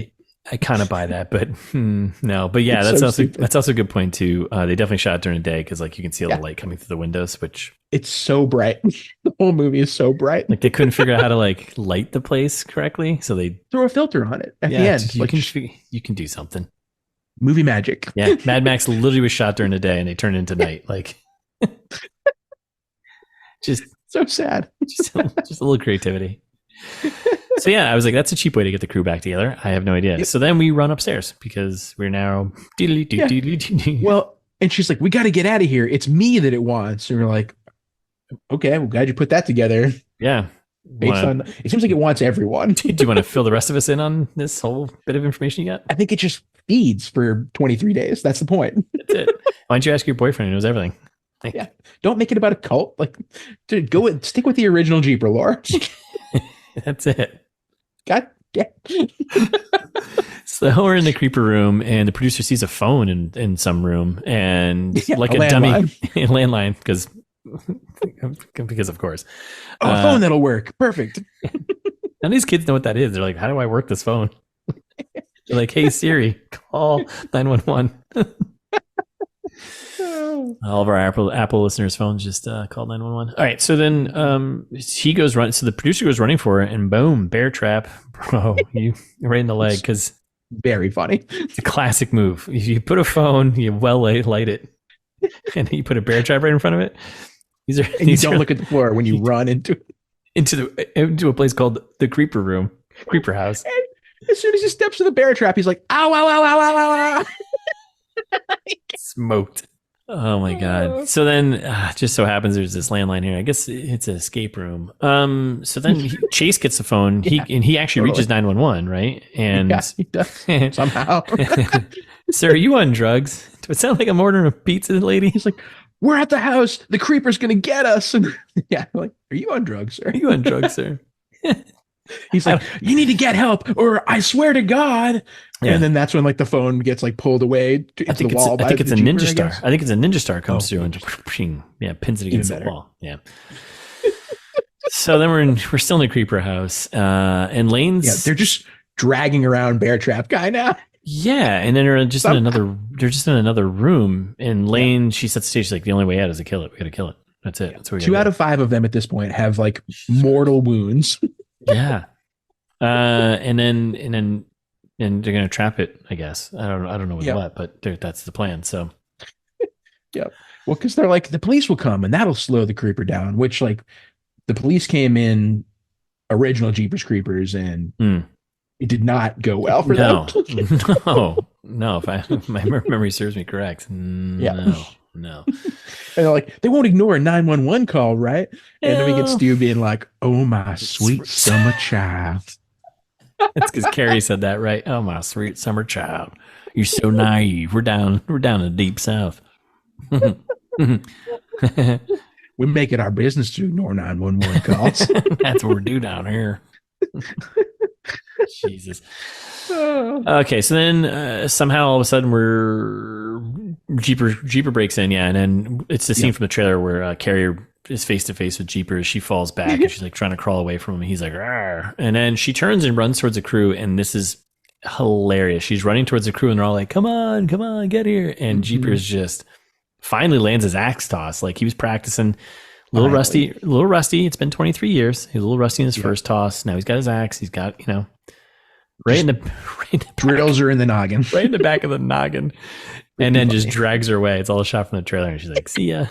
I kind of buy that, but no. But yeah, that's also a good point too. They definitely shot it during the day because like you can see all the light coming through the windows, which
it's so bright. The whole movie is so bright.
Like they couldn't figure out how to like light the place correctly, so they
throw a filter on it at the end.
You can do something.
Movie magic.
Yeah, Mad Max literally was shot during the day and they turned it into night. Like, just
so sad.
Just a little creativity. So yeah, I was like, that's a cheap way to get the crew back together. I have no idea. Yep. So then we run upstairs because we're now.
Well, and she's like, we got to get out of here. It's me that it wants. And we're like, okay, well, glad you put that together.
Yeah.
Based on, it seems like it wants everyone.
Do you want to fill the rest of us in on this whole bit of information you got?
I think it just feeds for 23 days. That's the point.
That's it. Why don't you ask your boyfriend who knows everything?
Yeah. Don't make it about a cult. Like, dude, stick with the original Jeeper lore.
That's it.
God damn.
So we're in the creeper room and the producer sees a phone in some room and like a dummy landline because of course.
A phone that'll work. Perfect.
None of these kids know what that is. They're like, how do I work this phone? They're like, hey Siri, call 911. All of our Apple listeners' phones just called 911. All right, so then he goes run. So the producer goes running for it, and boom, bear trap, bro, you right in the leg because
very funny.
It's a classic move. If you put a phone, you light it, and then you put a bear trap right in front of it.
You don't look at the floor when you run into
a place called the Creeper House.
And as soon as he steps to the bear trap, he's like, ow, ow, ow, ow, ow, ow.
Smoked. Oh my god. So then just so happens there's this landline here. I guess it's an escape room. So then Chase gets the phone. He actually reaches 911, right? And
he does somehow.
Sir, are you on drugs? Do it sound like I'm ordering a pizza, lady?
He's like, we're at the house. The creeper's gonna get us. And like, are you on drugs, sir?
Are you on drugs, sir?
He's like, you need to get help, or I swear to God. Yeah. And then that's when like the phone gets like pulled away into the wall.
I think it's a Ninja Star. I think it's a Ninja Star comes through and pins it against the wall. Yeah. So then we're still in the creeper house, and Lane's.
They're just dragging around bear trap guy now.
Yeah, and then they're just in another room, and Lane she sets the stage. She's like, the only way out is to kill it. We got to kill it. That's it. That's what
2 out of 5 of them at this point have like mortal wounds.
Yeah. And then they're gonna trap it, I guess. I don't know what, but that's the plan. So
yeah. Well, because they're like, the police will come and that'll slow the creeper down, which like the police came in original Jeepers Creepers and it did not go well for them.
No. If my memory serves me correct. No.
And they're like, they won't ignore a 911 call, right? And then we get Stu being like, oh, my sweet summer child.
That's because Carrie said that, right? Oh, my sweet summer child. You're so naive. We're down in the deep south.
We make it our business to ignore 911 calls.
That's what we do down here. Jesus. Okay, so then somehow all of a sudden Jeeper breaks in, and then it's the scene from the trailer where Carrie is face to face with Jeeper. She falls back and she's like trying to crawl away from him. He's like, "Arr." And then she turns and runs towards the crew, and this is hilarious. She's running towards the crew, and they're all like, come on, get here. And Jeepers just finally lands his axe toss. Like he was practicing. A little rusty. It's been 23 years. He's a little rusty in his first toss. Now he's got his axe. He's got, right in the
drills her in the noggin.
Right in the back of the noggin. And then just drags her away. It's all a shot from the trailer. And she's like, see ya.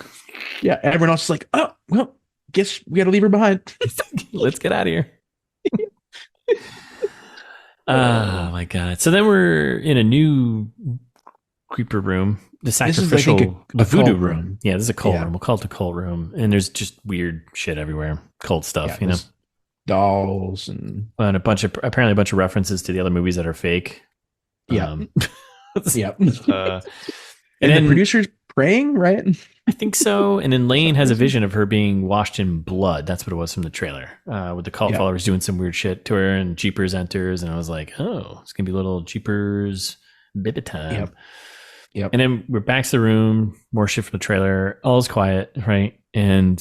Yeah. Everyone else is like, oh, well, guess we got to leave her behind.
Let's get out of here. Oh my God. So then we're in a new creeper room. The sacrificial, the voodoo room. Yeah, this is a cult room. We'll call it the cult room. And there's just weird shit everywhere. Cult stuff,
dolls and
apparently a bunch of references to the other movies that are fake.
Yeah. And then the producer's praying, right?
I think so. And then Lane has a vision of her being washed in blood. That's what it was from the trailer. With the cult followers doing some weird shit to her, and Jeepers enters, and I was like, oh, it's gonna be a little Jeepers bit of time. Yep. And then we're back to the room, more shit from the trailer. All's quiet, right? And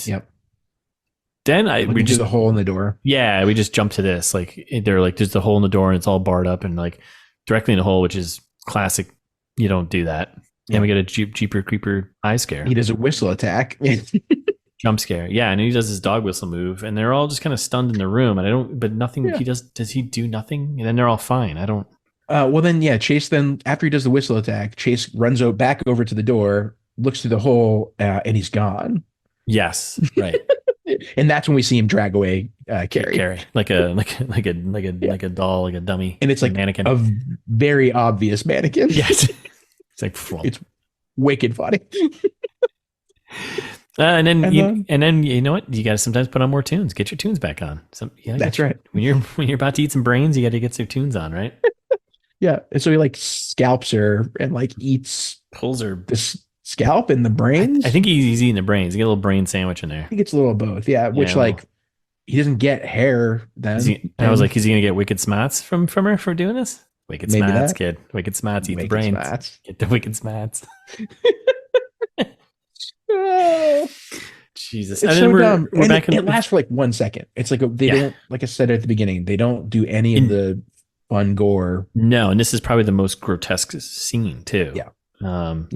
then we just
the hole in the door.
Yeah, we just jump to this. Like they're like, there's the hole in the door, and it's all barred up, and like directly in the hole, which is classic. You don't do that. And we get a Jeeper Creeper eye scare.
He does a whistle attack.
Jump scare. Yeah, and he does his dog whistle move, and they're all just kind of stunned in the room. And but nothing. He does he do nothing? And then they're all fine. I don't.
Well, then, Chase, then after he does the whistle attack, Chase runs back over to the door, looks through the hole, and he's gone.
Yes, right.
And that's when we see him drag away
Carrie, like a doll, like a dummy,
and it's like
mannequin,
a very obvious mannequin.
Yes, it's like
it's wicked funny.
And then you know what? You got to sometimes put on more tunes. Get your tunes back on.
That's right.
When you're about to eat some brains, you got to get some tunes on, right?
Yeah, and so he like scalps her and like
pulls her
the scalp and the brains.
I think he's eating the brains. You get a little brain sandwich in there.
I think it's a little of both. Yeah, which he doesn't get hair then.
I was like, is he gonna get wicked smarts from her for doing this? Wicked smarts, kid. Wicked smarts, eat the brains. Get the wicked smarts. Jesus,
it's so dumb. And it lasts for like 1 second. It's like they don't, like I said at the beginning, they don't do any of the fun gore.
No, and this is probably the most grotesque scene too.
Yeah.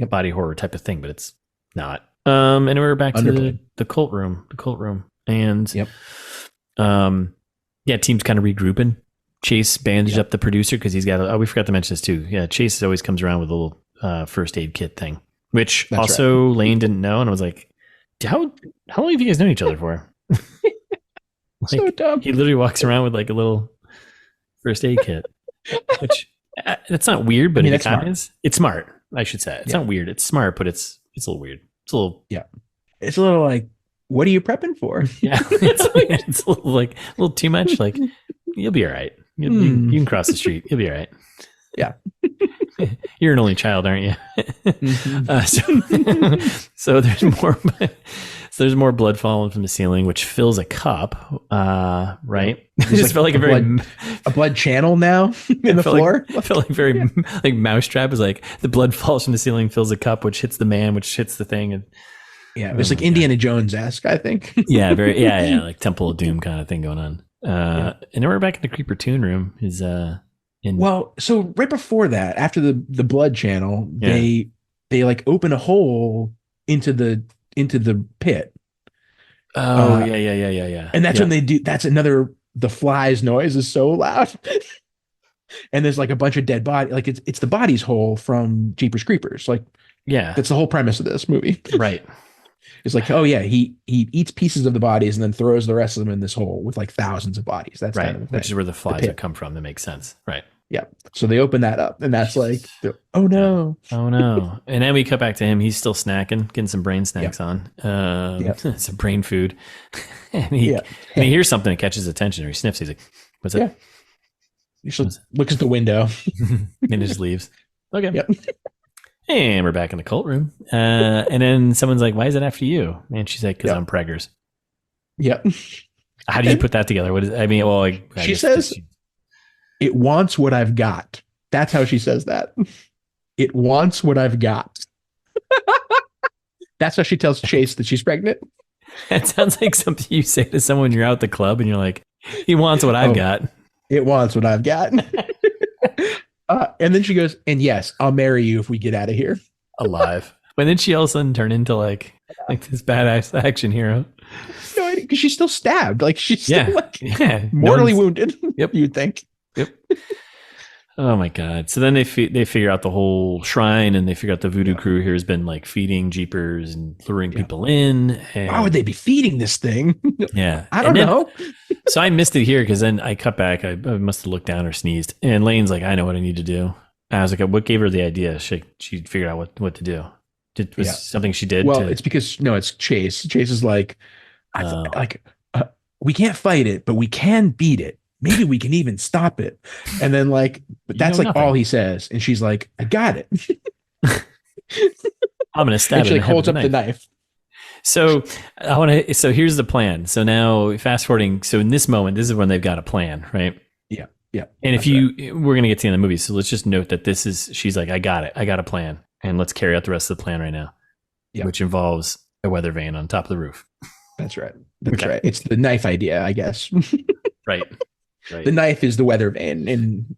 Body horror type of thing, but it's not. And we're back to the cult room. And team's kind of regrouping. Chase bandaged up the producer because he's got we forgot to mention this too. Yeah, Chase always comes around with a little first aid kit thing, which Lane didn't know, and I was like, how long have you guys known each other for?
So dumb.
He literally walks around with like a little first aid kit, which that's not weird, but it kind of is. It's smart, I should say. It's not weird. It's smart, but it's a little weird. It's a little
It's a little like, what are you prepping for?
Yeah, it's a little too much. Like, you'll be all right. You can cross the street. You'll be all right.
Yeah.
You're an only child, aren't you? So there's more. So there's more blood falling from the ceiling, which fills a cup. Right? It just felt like
a blood channel now in the floor.
I felt like very like Mousetrap is like the blood falls from the ceiling, fills a cup, which hits the man, which hits the thing, and
it was like Indiana Jones-esque, I think.
Yeah, like Temple of Doom kind of thing going on. And then we're back in the Creeper Toon room. So
right before that, after the blood channel, they like open a hole into the pit.
Oh, yeah.
And that's when they do. That's the flies noise is so loud. And there's like a bunch of dead body. Like it's the bodies hole from Jeepers Creepers. Like, that's the whole premise of this movie.
Right.
It's like, he eats pieces of the bodies and then throws the rest of them in this hole with like thousands of bodies. That's
right.
Kind of the thing.
Which is where the flies have come from. That makes sense. Right.
Yeah. So they open that up, and that's like, oh no. And
then we cut back to him. He's still snacking, getting some brain snacks on. Some brain food. And he hears something that catches his attention, or he sniffs. He's like, what's that?
You should look at the window.
And it just leaves. Okay.
Yep.
And we're back in the cult room. And then someone's like, why is it after you? And she's like, because I'm preggers.
Yep.
How do you put that together? What is, I mean, well,
she says, it wants what I've got. That's how she says that. It wants what I've got. That's how she tells Chase that she's pregnant.
It sounds like something you say to someone when you're out at the club and you're like, he wants what I've got.
It wants what I've got. And then she goes, and yes, I'll marry you if we get out of here.
Alive. But then she all of a sudden turned into like this badass action hero.
No, because she's still stabbed. Like she's still mortally wounded.
Yep.
You'd think.
Yep. Oh my God. So then they figure out the whole shrine, and they figure out the voodoo crew here has been like feeding Jeepers and luring people in. And
why would they be feeding this thing?
Yeah.
I don't know.
So I missed it here because then I cut back. I must have looked down or sneezed. And Lane's like, I know what I need to do. And I was like, what gave her the idea? She figured out what to do. Was something she did?
Well, it's because, no, it's Chase. Chase is like, we can't fight it, but we can beat it. Maybe we can even stop it. And then like, but that's like all he says. And she's like, I got it.
I'm going to stab
it. She like holds up the knife.
So so here's the plan. So now fast forwarding. So in this moment, this is when they've got a plan, right?
Yeah. Yeah.
And we're going to get to the end of the movie. So let's just note that she's like, I got it. I got a plan. And let's carry out the rest of the plan right now. Yeah. Which involves a weather vane on top of the roof.
That's right. That's right. It's the knife idea, I guess.
Right. Right.
The knife is the weather vane. And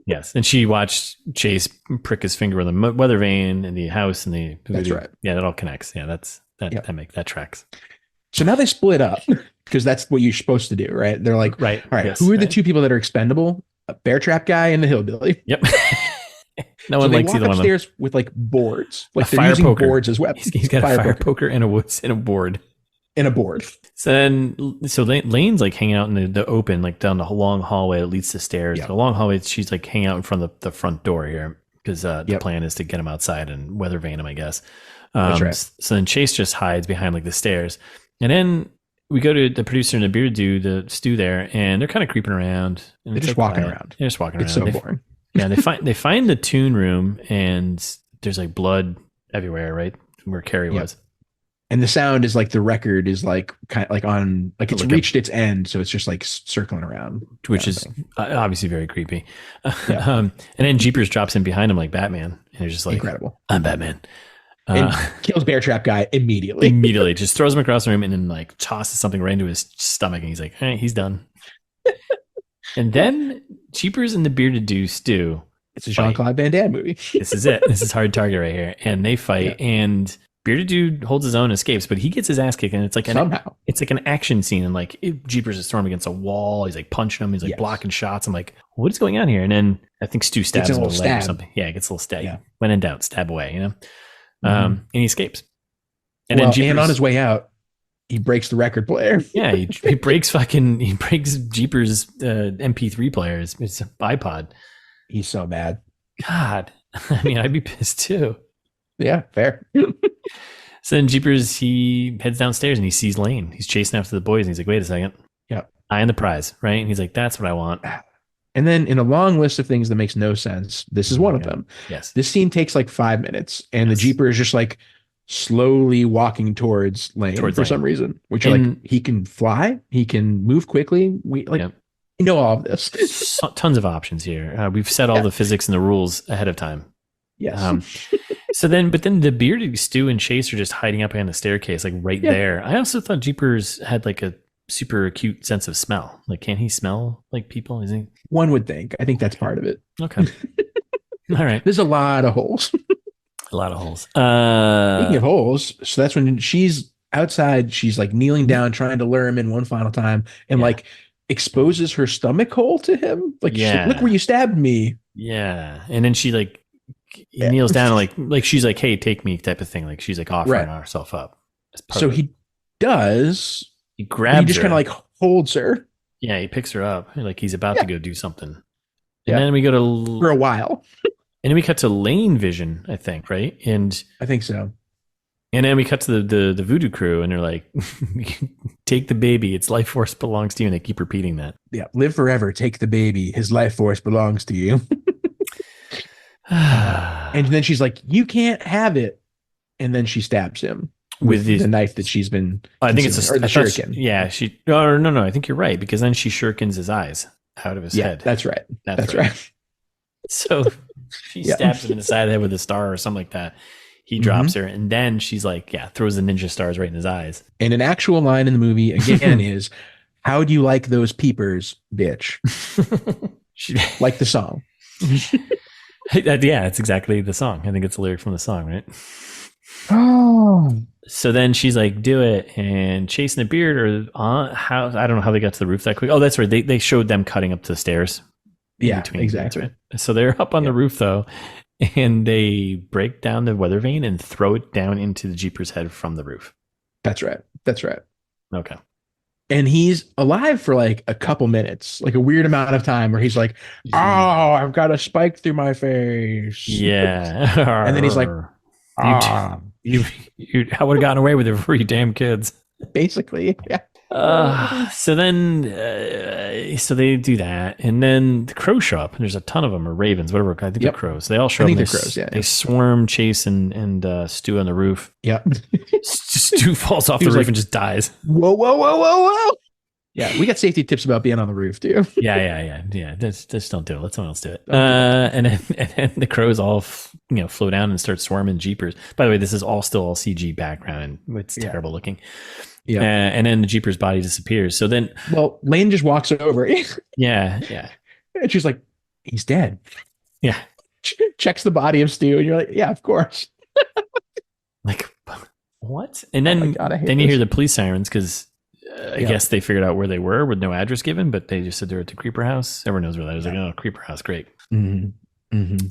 yes. And she watched Chase prick his finger on the weather vane in the house and the.
That's right.
Yeah, that all connects. Yeah, that tracks.
So now they split up because that's what you're supposed to do, right? They're like,
right.
All right, yes, who are the two people that are expendable? A bear trap guy and the hillbilly.
Yep. No one likes either one of them.
Upstairs with like boards, like
they're using
poker. Boards as weapons.
He's got a fire poker and a board.
In a board.
So Lane's like hanging out in the open, like down the long hallway that leads to stairs. Yeah. The long hallway, she's like hanging out in front of the front door here because the plan is to get him outside and weather vane him, I guess.
That's right.
So then Chase just hides behind like the stairs, and then we go to the producer and the bearded dude, the Stu there, and they're kind of creeping around.
They're just walking around.
They're just walking around.
It's so boring.
Yeah, they find the tune room, and there's like blood everywhere, right where Carrie was.
And the sound is like the record is like kind of like on like it's reached its end, so it's just like circling around,
which is obviously very creepy. And then Jeepers drops in behind him like Batman, and they're just like,
incredible.
I'm Batman,
and kills Bear Trap guy immediately.
Immediately, just throws him across the room and then like tosses something right into his stomach, and he's like, hey, he's done. And then Jeepers and the bearded dude Stu.
It's a Jean-Claude Van Damme movie.
This is it. This is Hard Target right here, and they fight and. Bearded dude holds his own, escapes, but he gets his ass kicked, and it's like it's like an action scene, and like Jeepers is thrown against a wall. He's like punching him. He's like blocking shots. I'm like, what is going on here? And then I think Stu stabs him in the leg or something. Yeah, it gets a little stab. Yeah. When in doubt, stab away. You know, and he escapes.
And then Jeepers, and on his way out, he breaks the record player.
Yeah, he breaks Jeepers' MP3 player. It's an iPod.
He's so mad.
God, I mean, I'd be pissed too.
Yeah, fair.
So then Jeepers, he heads downstairs and he sees Lane. He's chasing after the boys and he's like, wait a second.
Yeah.
I am the prize, right? And he's like, that's what I want.
And then in a long list of things that makes no sense, this is one of them.
Yes.
This scene takes like 5 minutes and the Jeeper is just like slowly walking towards Lane for some reason, which like he can fly, he can move quickly. We know all of this.
Tons of options here. We've set all the physics and the rules ahead of time.
Yes.
But then the bearded Stu and Chase are just hiding up behind the staircase, like there. I also thought Jeepers had like a super acute sense of smell. Like, can he smell like people? Is he?
One would think. I think that's part of it.
Okay. All right.
There's a lot of holes.
A lot of holes.
Speaking of holes, so that's when she's outside. She's like kneeling down, trying to lure him in one final time, and like exposes her stomach hole to him. Like, look where you stabbed me.
Yeah, and then she like. He kneels down and like she's like, hey, take me type of thing. Like she's like offering herself up.
So he does.
He grabs her.
He just kind of like holds her.
Yeah, he picks her up. Like he's about to go do something. And then we go to...
For a while.
And then we cut to Lane vision, I think, right? And
I think so.
And then we cut to the voodoo crew, and they're like, "Take the baby; its life force belongs to you." And they keep repeating that.
Yeah, live forever. Take the baby. His life force belongs to you. And then she's like, "You can't have it." And then she stabs him with the knife that she's been.
I think it's
the shuriken.
No. I think you're right, because then she shurikens his eyes out of his head.
That's right. That's right.
So she stabs him in the side of the head with a star or something like that. He drops her, and then she's like, throws the ninja stars right in his eyes. And
an actual line in the movie again is, "How do you like those peepers, bitch?" Like the song.
Yeah, it's exactly the song. I think it's a lyric from the song, right?
Oh.
So then she's like, "Do it," and Chase and the Beard are how I don't know how they got to the roof that quick. Oh, that's right. They showed them cutting up to the stairs.
Yeah, exactly.
Right. So they're up on the roof though, and they break down the weather vane and throw it down into the Jeeper's head from the roof.
That's right.
Okay.
And he's alive for like a couple minutes, like a weird amount of time where he's like, "Oh, I've got a spike through my face."
Yeah.
And then he's like,
you I would have gotten away with it for you damn kids.
Basically. Yeah.
So then they do that, and then the crows show up, and there's a ton of them, or ravens, whatever. I think they're crows. They all show up.
I think they're crows. Yeah,
they swarm Chase and Stu on the roof.
Yeah.
Stu falls off the roof and just dies.
Whoa. Yeah, we got safety tips about being on the roof too.
Yeah. Just don't do it. Let someone else do it. And then the crows all flow down and start swarming Jeepers. By the way, this is all CG background, and it's terrible looking. Yeah, and then the Jeeper's body disappears. So then,
Lane just walks over.
yeah,
and she's like, "He's dead."
Yeah,
checks the body of Stu, and you're like, "Yeah, of course."
Like, what? And then you hear the police sirens because I guess they figured out where they were with no address given, but they just said they're at the Creeper House. Everyone knows where that is. Like, oh, Creeper House, great.
Mm-hmm.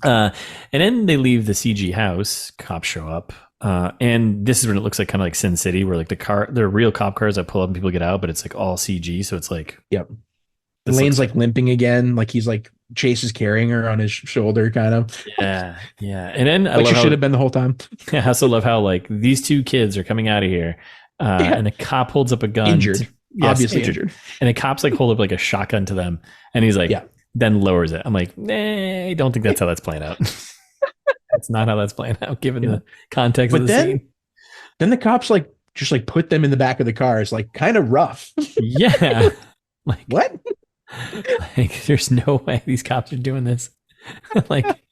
And then they leave the CG house. Cops show up. And this is when it looks like kind of like Sin City, where like the real cop cars that pull up and people get out, but it's like all CG. So it's like,
Lane's like limping again. Like he's like Chase is carrying her on his shoulder kind of.
Yeah. And then
I love she should have been the whole time.
I also love how like these two kids are coming out of here. And the cop holds up a gun.
Injured. Obviously injured.
And the cops like hold up like a shotgun to them. And he's like, then lowers it. I'm like, I don't think that's how that's playing out. That's not how that's playing out, given the context of the scene.
Then the cops like just like put them in the back of the car. It's like kind of rough.
Yeah. Like
what?
Like there's no way these cops are doing this. Like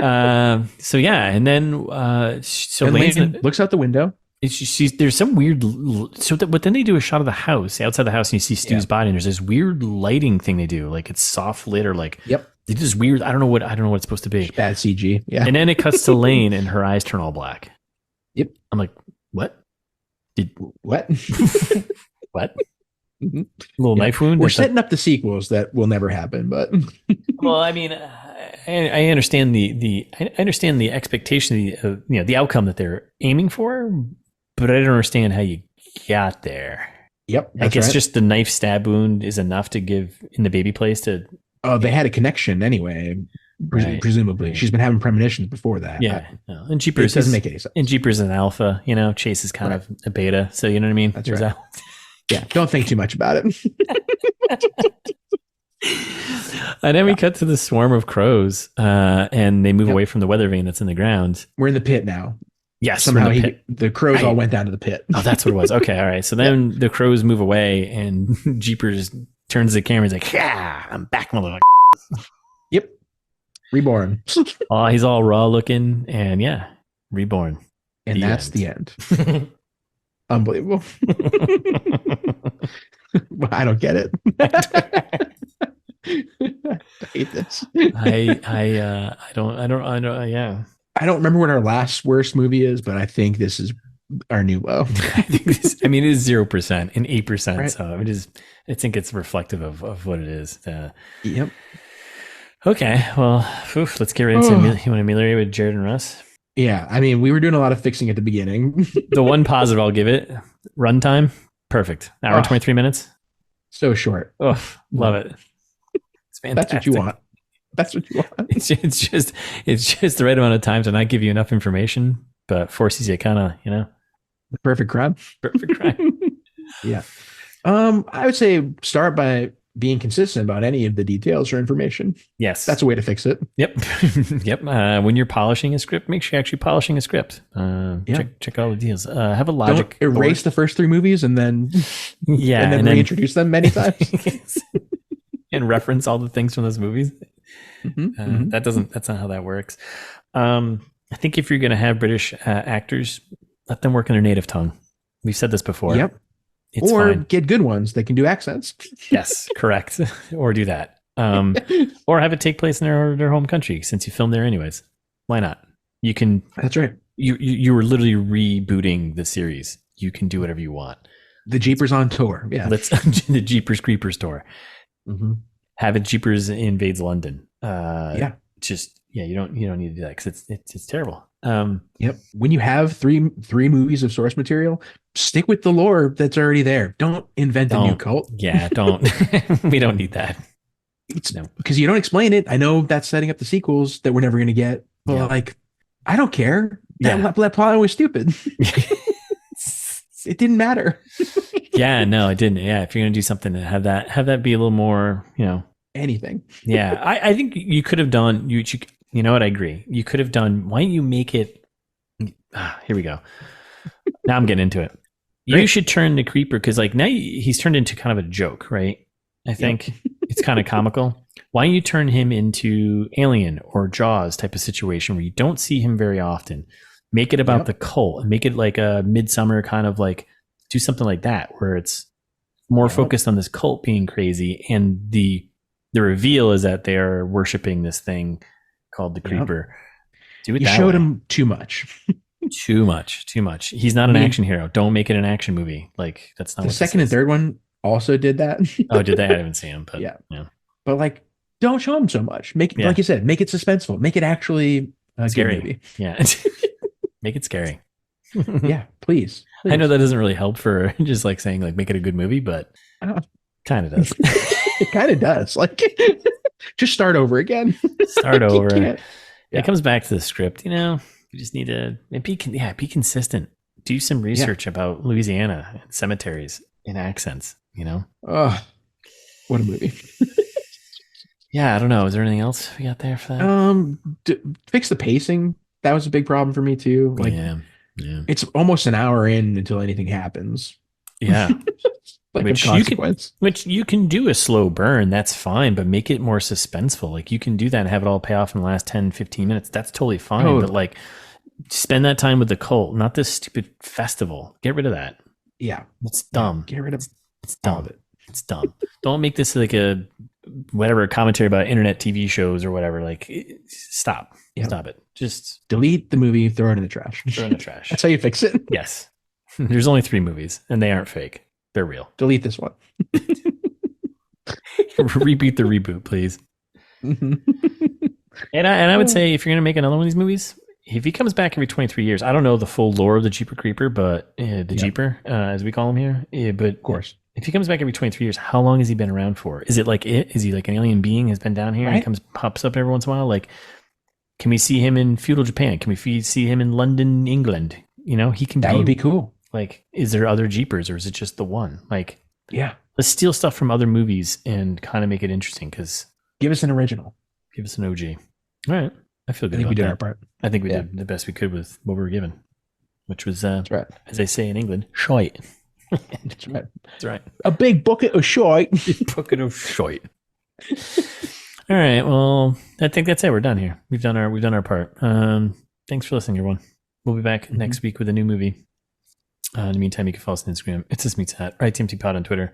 so yeah, and then
Lane looks out the window.
There's some weird but then they do a shot of the house, outside the house, and you see Stu's body, and there's this weird lighting thing they do, like it's soft lit or like they do this weird, I don't know what it's supposed to be.
Bad CG. Yeah.
And then it cuts to Lane and her eyes turn all black.
Yep.
I'm like, what?
What?
What? Mm-hmm. Little knife wound.
We're setting up the sequels that will never happen, but
well, I mean, I understand I understand the expectation of the outcome that they're aiming for, but I don't understand how you got there.
Yep.
I guess just the knife stab wound is enough to give in the baby place to.
Oh, they had a connection anyway. Presumably, she's been having premonitions before that.
Yeah, and Jeepers
doesn't make any sense.
And Jeepers is an alpha. Chase is kind of a beta. So you know what I mean.
That's right. Yeah, don't think too much about it.
And then we cut to the swarm of crows, and they move away from the weather vane that's in the ground.
We're in the pit now.
Yes,
somehow the crows all went down to the pit.
Oh, that's what it was. Okay, all right. So then the crows move away, and Jeepers turns to the camera. He's like, "Yeah, I'm back, motherfucker."
Yep, Reborn.
Oh, he's all raw looking, and Reborn.
And that's the end. Unbelievable. I don't get it. I hate this.
I don't. Yeah.
I don't remember what our last worst movie is, but I think this is our new low.
It is 0% and 8%. Right. So it is. I think it's reflective of what it is.
Yep.
Okay. Well, let's get right into you want to ameliorate with Jared and Russ.
Yeah, I mean, we were doing a lot of fixing at the beginning.
The one positive I'll give it: runtime, perfect. Hour and 23 minutes.
So short.
Oh, love it. It's fantastic.
That's what you want. That's what you want.
It's just the right amount of time to not give you enough information, but forces you kind of,
The perfect crime.
Perfect crime.
Yeah. I would say start by being consistent about any of the details or information.
Yes.
That's a way to fix it.
Yep. Yep. When you're polishing a script, make sure you're actually polishing a script. Check all the deals. Have a logic.
Don't erase the first 3 movies and then and then reintroduce them many times.
And reference all the things from those movies. That's not how that works. I think if you're going to have British actors, let them work in their native tongue. We've said this before.
Yep.
It's
or
fine.
Get good ones that can do accents.
Yes, correct. Or do that. Or have it take place in their home country since you filmed there anyways. Why not? You can.
That's right.
You were literally rebooting the series. You can do whatever you want.
The Jeepers on tour. Yeah.
The Jeepers Creepers tour.
Mm-hmm.
Have it Jeepers invades London. You don't need to do that because it's terrible.
Yep. When you have three movies of source material, stick with the lore that's already there. Don't invent a new cult.
Yeah, don't. We don't need that.
Because you don't explain it. I know that's setting up the sequels that we're never going to get, but I don't care. That plot was stupid. It didn't matter.
Yeah, no, it didn't. Yeah, if you're going to do something, have that be a little more,
anything.
Yeah, I think you could have done. You know what? I agree. You could have done. Why don't you make it? Here we go. Now I'm getting into it. You should turn the creeper because now he's turned into kind of a joke, right? I think it's kind of comical. Why don't you turn him into Alien or Jaws type of situation where you don't see him very often? Make it about the cult and make it like a Midsummer kind of do something like that where it's more focused on this cult being crazy and the reveal is that they are worshiping this thing called the creeper. Do it. You
showed him too much.
Too much. He's not an action hero. Don't make it an action movie. That's not
the second and third one also did that.
Oh, did they? I haven't seen him, but yeah.
But don't show him so much. Make like you said, make it suspenseful. Make it actually
scary.
Good movie.
Yeah. Make it scary.
Yeah, please.
I know that doesn't really help for just saying make it a good movie, but kind of does.
It kind of does. Just start over again.
Start over. It comes back to the script. You just need to be consistent. Do some research about Louisiana and cemeteries and accents.
Oh, what a movie.
Yeah, I don't know. Is there anything else we got there for that?
Fix the pacing. That was a big problem for me too.
Yeah.
It's almost an hour in until anything happens.
Yeah.
Which
you can do a slow burn. That's fine, but make it more suspenseful. You can do that and have it all pay off in the last 10, 15 minutes. That's totally fine. But spend that time with the cult, not this stupid festival. Get rid of that.
Yeah.
It's dumb.
Get rid of
it's dumb. It's dumb. Don't make this a commentary about internet TV shows or whatever. Stop. Yeah. Stop it. Just
delete the movie, throw it in the trash.
Throw it in the trash.
That's how you fix it.
Yes. There's only 3 movies and they aren't fake. They're real.
Delete this one.
Repeat the reboot, please. Mm-hmm. And I would say if you're going to make another one of these movies, if he comes back every 23 years, I don't know the full lore of the Jeeper Creeper, but Jeeper, as we call him here. Yeah, but
of course,
if he comes back every 23 years, how long has he been around for? Is it Is he an alien being has been down here and pops up every once in a while? Can we see him in feudal Japan? Can we see him in London, England? He can.
That would be cool.
Is there other Jeepers or is it just the one? Let's steal stuff from other movies and kind of make it interesting. Because
give us an original.
Give us an OG. All right. I feel good.
I think we did our part.
I think we did the best we could with what we were given, which was,
that's right.
As they say in England, shite.
That's right.
That's right.
A big bucket of shite.
Bucket of shite. All right. Well, I think that's it. We're done here. We've done our part. Thanks for listening, everyone. We'll be back next week with a new movie. In the meantime, you can follow us on Instagram. It's This Meets That. Right, TMT Pod on Twitter.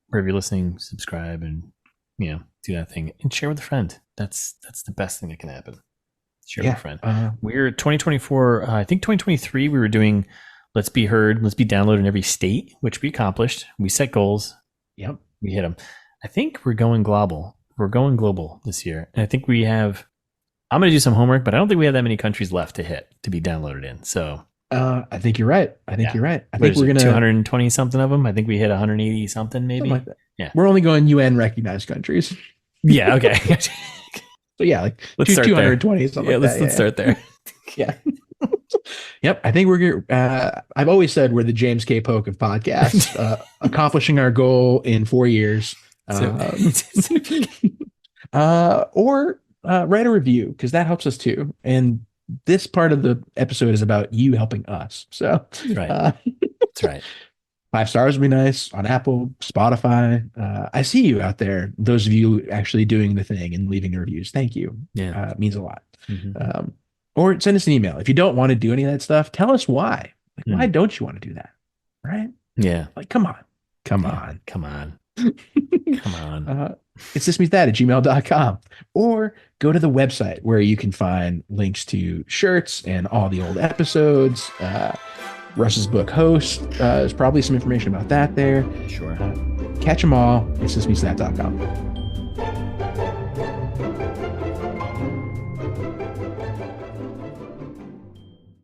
Wherever you're listening, subscribe and do that thing and share with a friend. That's the best thing that can happen. Share with a friend. We're 2024. I think 2023. We were doing Let's Be Heard, Let's Be Downloaded in every state, which we accomplished. We set goals.
Yep,
we hit them. I think we're going global. We're going global this year, and I think we have. I'm going to do some homework, but I don't think we have that many countries left to be downloaded in. So.
I think you're right. I think you're right. I think we're going to
220 something of them. I think we hit 180 something, maybe.
Something like that.
Yeah,
we're only going UN recognized countries.
Yeah. Okay.
So yeah,
let's
220 something.
Yeah, let's start there.
Yeah. Yep. I think I've always said we're the James K. Polk of podcasts, accomplishing our goal in 4 years. Or write a review, because that helps us too. And this part of the episode is about you helping us. So
right. That's right.
5 stars would be nice on Apple, Spotify. I see you out there. Those of you actually doing the thing and leaving the reviews. Thank you.
Yeah.
It means a lot. Mm-hmm. Or send us an email. If you don't want to do any of that stuff, tell us why. Like, why don't you want to do that? Right?
Yeah.
Like, come on. It's thismeansthat@gmail.com, or go to the website where you can find links to shirts and all the old episodes. Russ's book Host. There's probably some information about that there.
Sure.
Catch them all. It's thismeansthat.com.